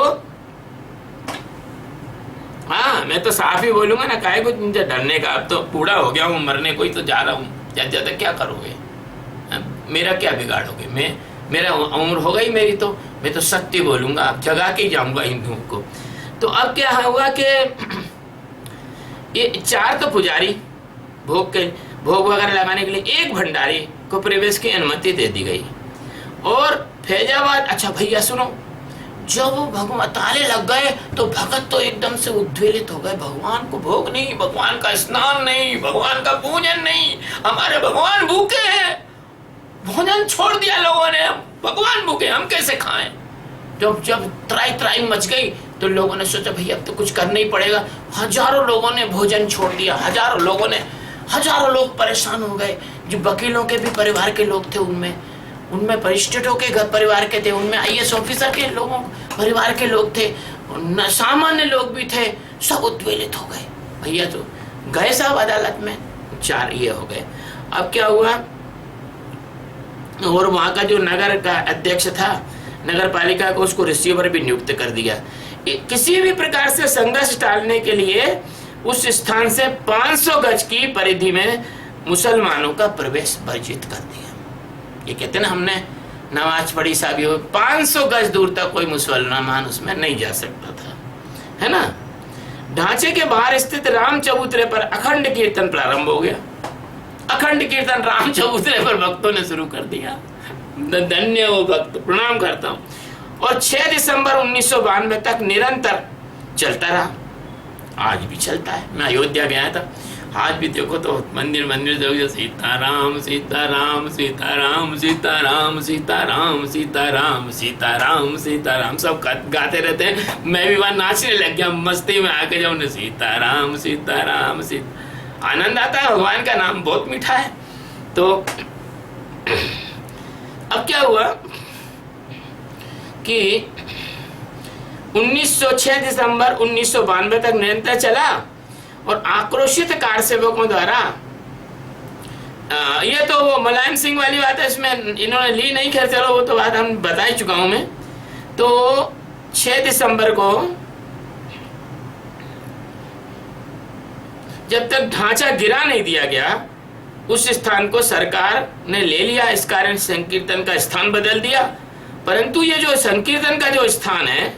हाँ, मैं तो साफ ही बोलूंगा ना, काहे को मुझे डरने का। अब तो बूढ़ा हो गया हूँ, मरने को ही तो जा रहा हूँ, ज्यादा क्या करोगे, मेरा क्या बिगाड़ोगे। मेरा उम्र हो गई मेरी, तो मैं तो सत्य बोलूंगा, अब जगा के जाऊंगा हिंदुओं को। तो अब क्या हुआ कि ये 4 तो पुजारी भोग वगैरह लगाने के लिए, 1 भंडारी को प्रवेश की अनुमति दे दी गई। और फैजाबाद, अच्छा भैया सुनो, जब वो भगवान ताले लग गए तो भगत तो एकदम से उद्वेलित हो गए। भगवान को भोग नहीं, भगवान का स्नान नहीं, भगवान का पूजन नहीं, हमारे भगवान भूखे हैं, भोजन छोड़ दिया लोगों ने, भगवान भूखे, हम कैसे खाएं। जब त्राई मच गई तो लोगों ने सोचा भैया अब तो कुछ करना ही पड़ेगा। हजारों लोगों ने भोजन छोड़ दिया, हजारों लोग परेशान हो गए। जो वकीलों के भी परिवार के लोग थे, उनमें परिष्ठों के घर परिवार के थे, उनमें IAS ऑफिसर के लोगों परिवार के लोग थे, सामान्य लोग भी थे, सब उद्वेलित हो गए। भैया तो गए साहब अदालत में, 4 ये हो गए। अब क्या हुआ, और वहां का जो नगर का अध्यक्ष था, नगर पालिका को, उसको रिसीवर भी नियुक्त कर दिया। किसी भी प्रकार से संघर्ष टालने के लिए उस स्थान से 500 गज की परिधि में मुसलमानों का प्रवेश वर्जित कर दिया। ये कहते ना, हमने नमाज पढ़ी साहब, 500 गज दूर तक कोई मुसलमान उसमें नहीं जा सकता था, है ना। ढांचे के बाहर स्थित राम चबूतरे पर अखंड कीर्तन प्रारंभ हो गया। अखंड कीर्तन राम चबूतरे पर भक्तों ने शुरू कर दिया। धन्य हो भक्त, प्रणाम करता हूं। और 6 दिसंबर 1992 तक निरंतर चलता रहा। आज भी चलता है। मैं अयोध्या गया था, आज भी देखो तो मंदिर देखो, सीताराम सीताराम सीताराम सीताराम सीताराम सीताराम सीताराम सीताराम सब गाते रहते हैं। मैं भी वहां नाचने लग गया, मस्ती में आके जब उन्हें सीताराम सीताराम सीता, आनंद आता है। भगवान का नाम बहुत मीठा है। तो अब क्या हुआ कि 6 दिसंबर 1992 तक निरंतर चला और आक्रोशित कार सेवकों द्वारा, ये तो वो मुलायम सिंह वाली बात है, इसमें इन्होंने ली नहीं, खैर चलो वो तो बात हम बता ही चुका हूं मैं। तो 6 दिसंबर को जब तक ढांचा गिरा नहीं दिया गया, उस स्थान को सरकार ने ले लिया। इस कारण संकीर्तन का स्थान बदल दिया। परंतु ये जो संकीर्तन का जो स्थान है,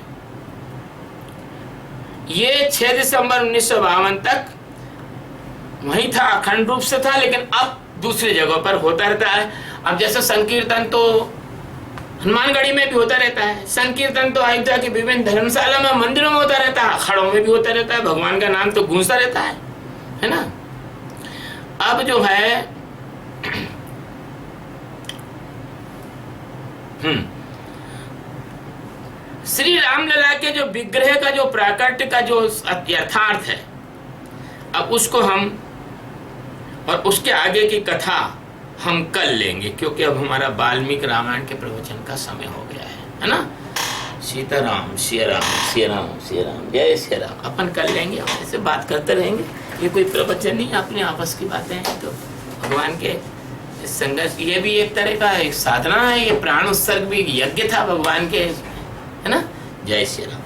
ये 6 दिसंबर 1952 तक वहीं था, अखंड रूप से था, लेकिन अब दूसरी जगह पर होता रहता है। अब जैसे संकीर्तन तो हनुमानगढ़ी में भी होता रहता है, संकीर्तन तो अयोध्या की विभिन्न धर्मशाला में, मंदिरों में होता रहता है, अखाड़ों में भी होता रहता है, भगवान का नाम तो गूंजता रहता है ना। अब जो है श्री रामलला के जो विग्रह का जो प्राकट्य का जो यथार्थ है, अब उसको हम और उसके आगे की कथा हम कल लेंगे, क्योंकि अब हमारा वाल्मीकि रामायण के प्रवचन का समय हो गया है ना। सीताराम सिया राम जय श्री राम। अपन कर लेंगे, ऐसे बात करते रहेंगे। ये कोई प्रवचन नहीं, अपने आपस की बातें हैं। तो भगवान के संघर्ष, ये भी एक तरह का एक साधना है। ये प्राण उत्सर्ग भी यज्ञ था भगवान के, है ना। जय श्री राम।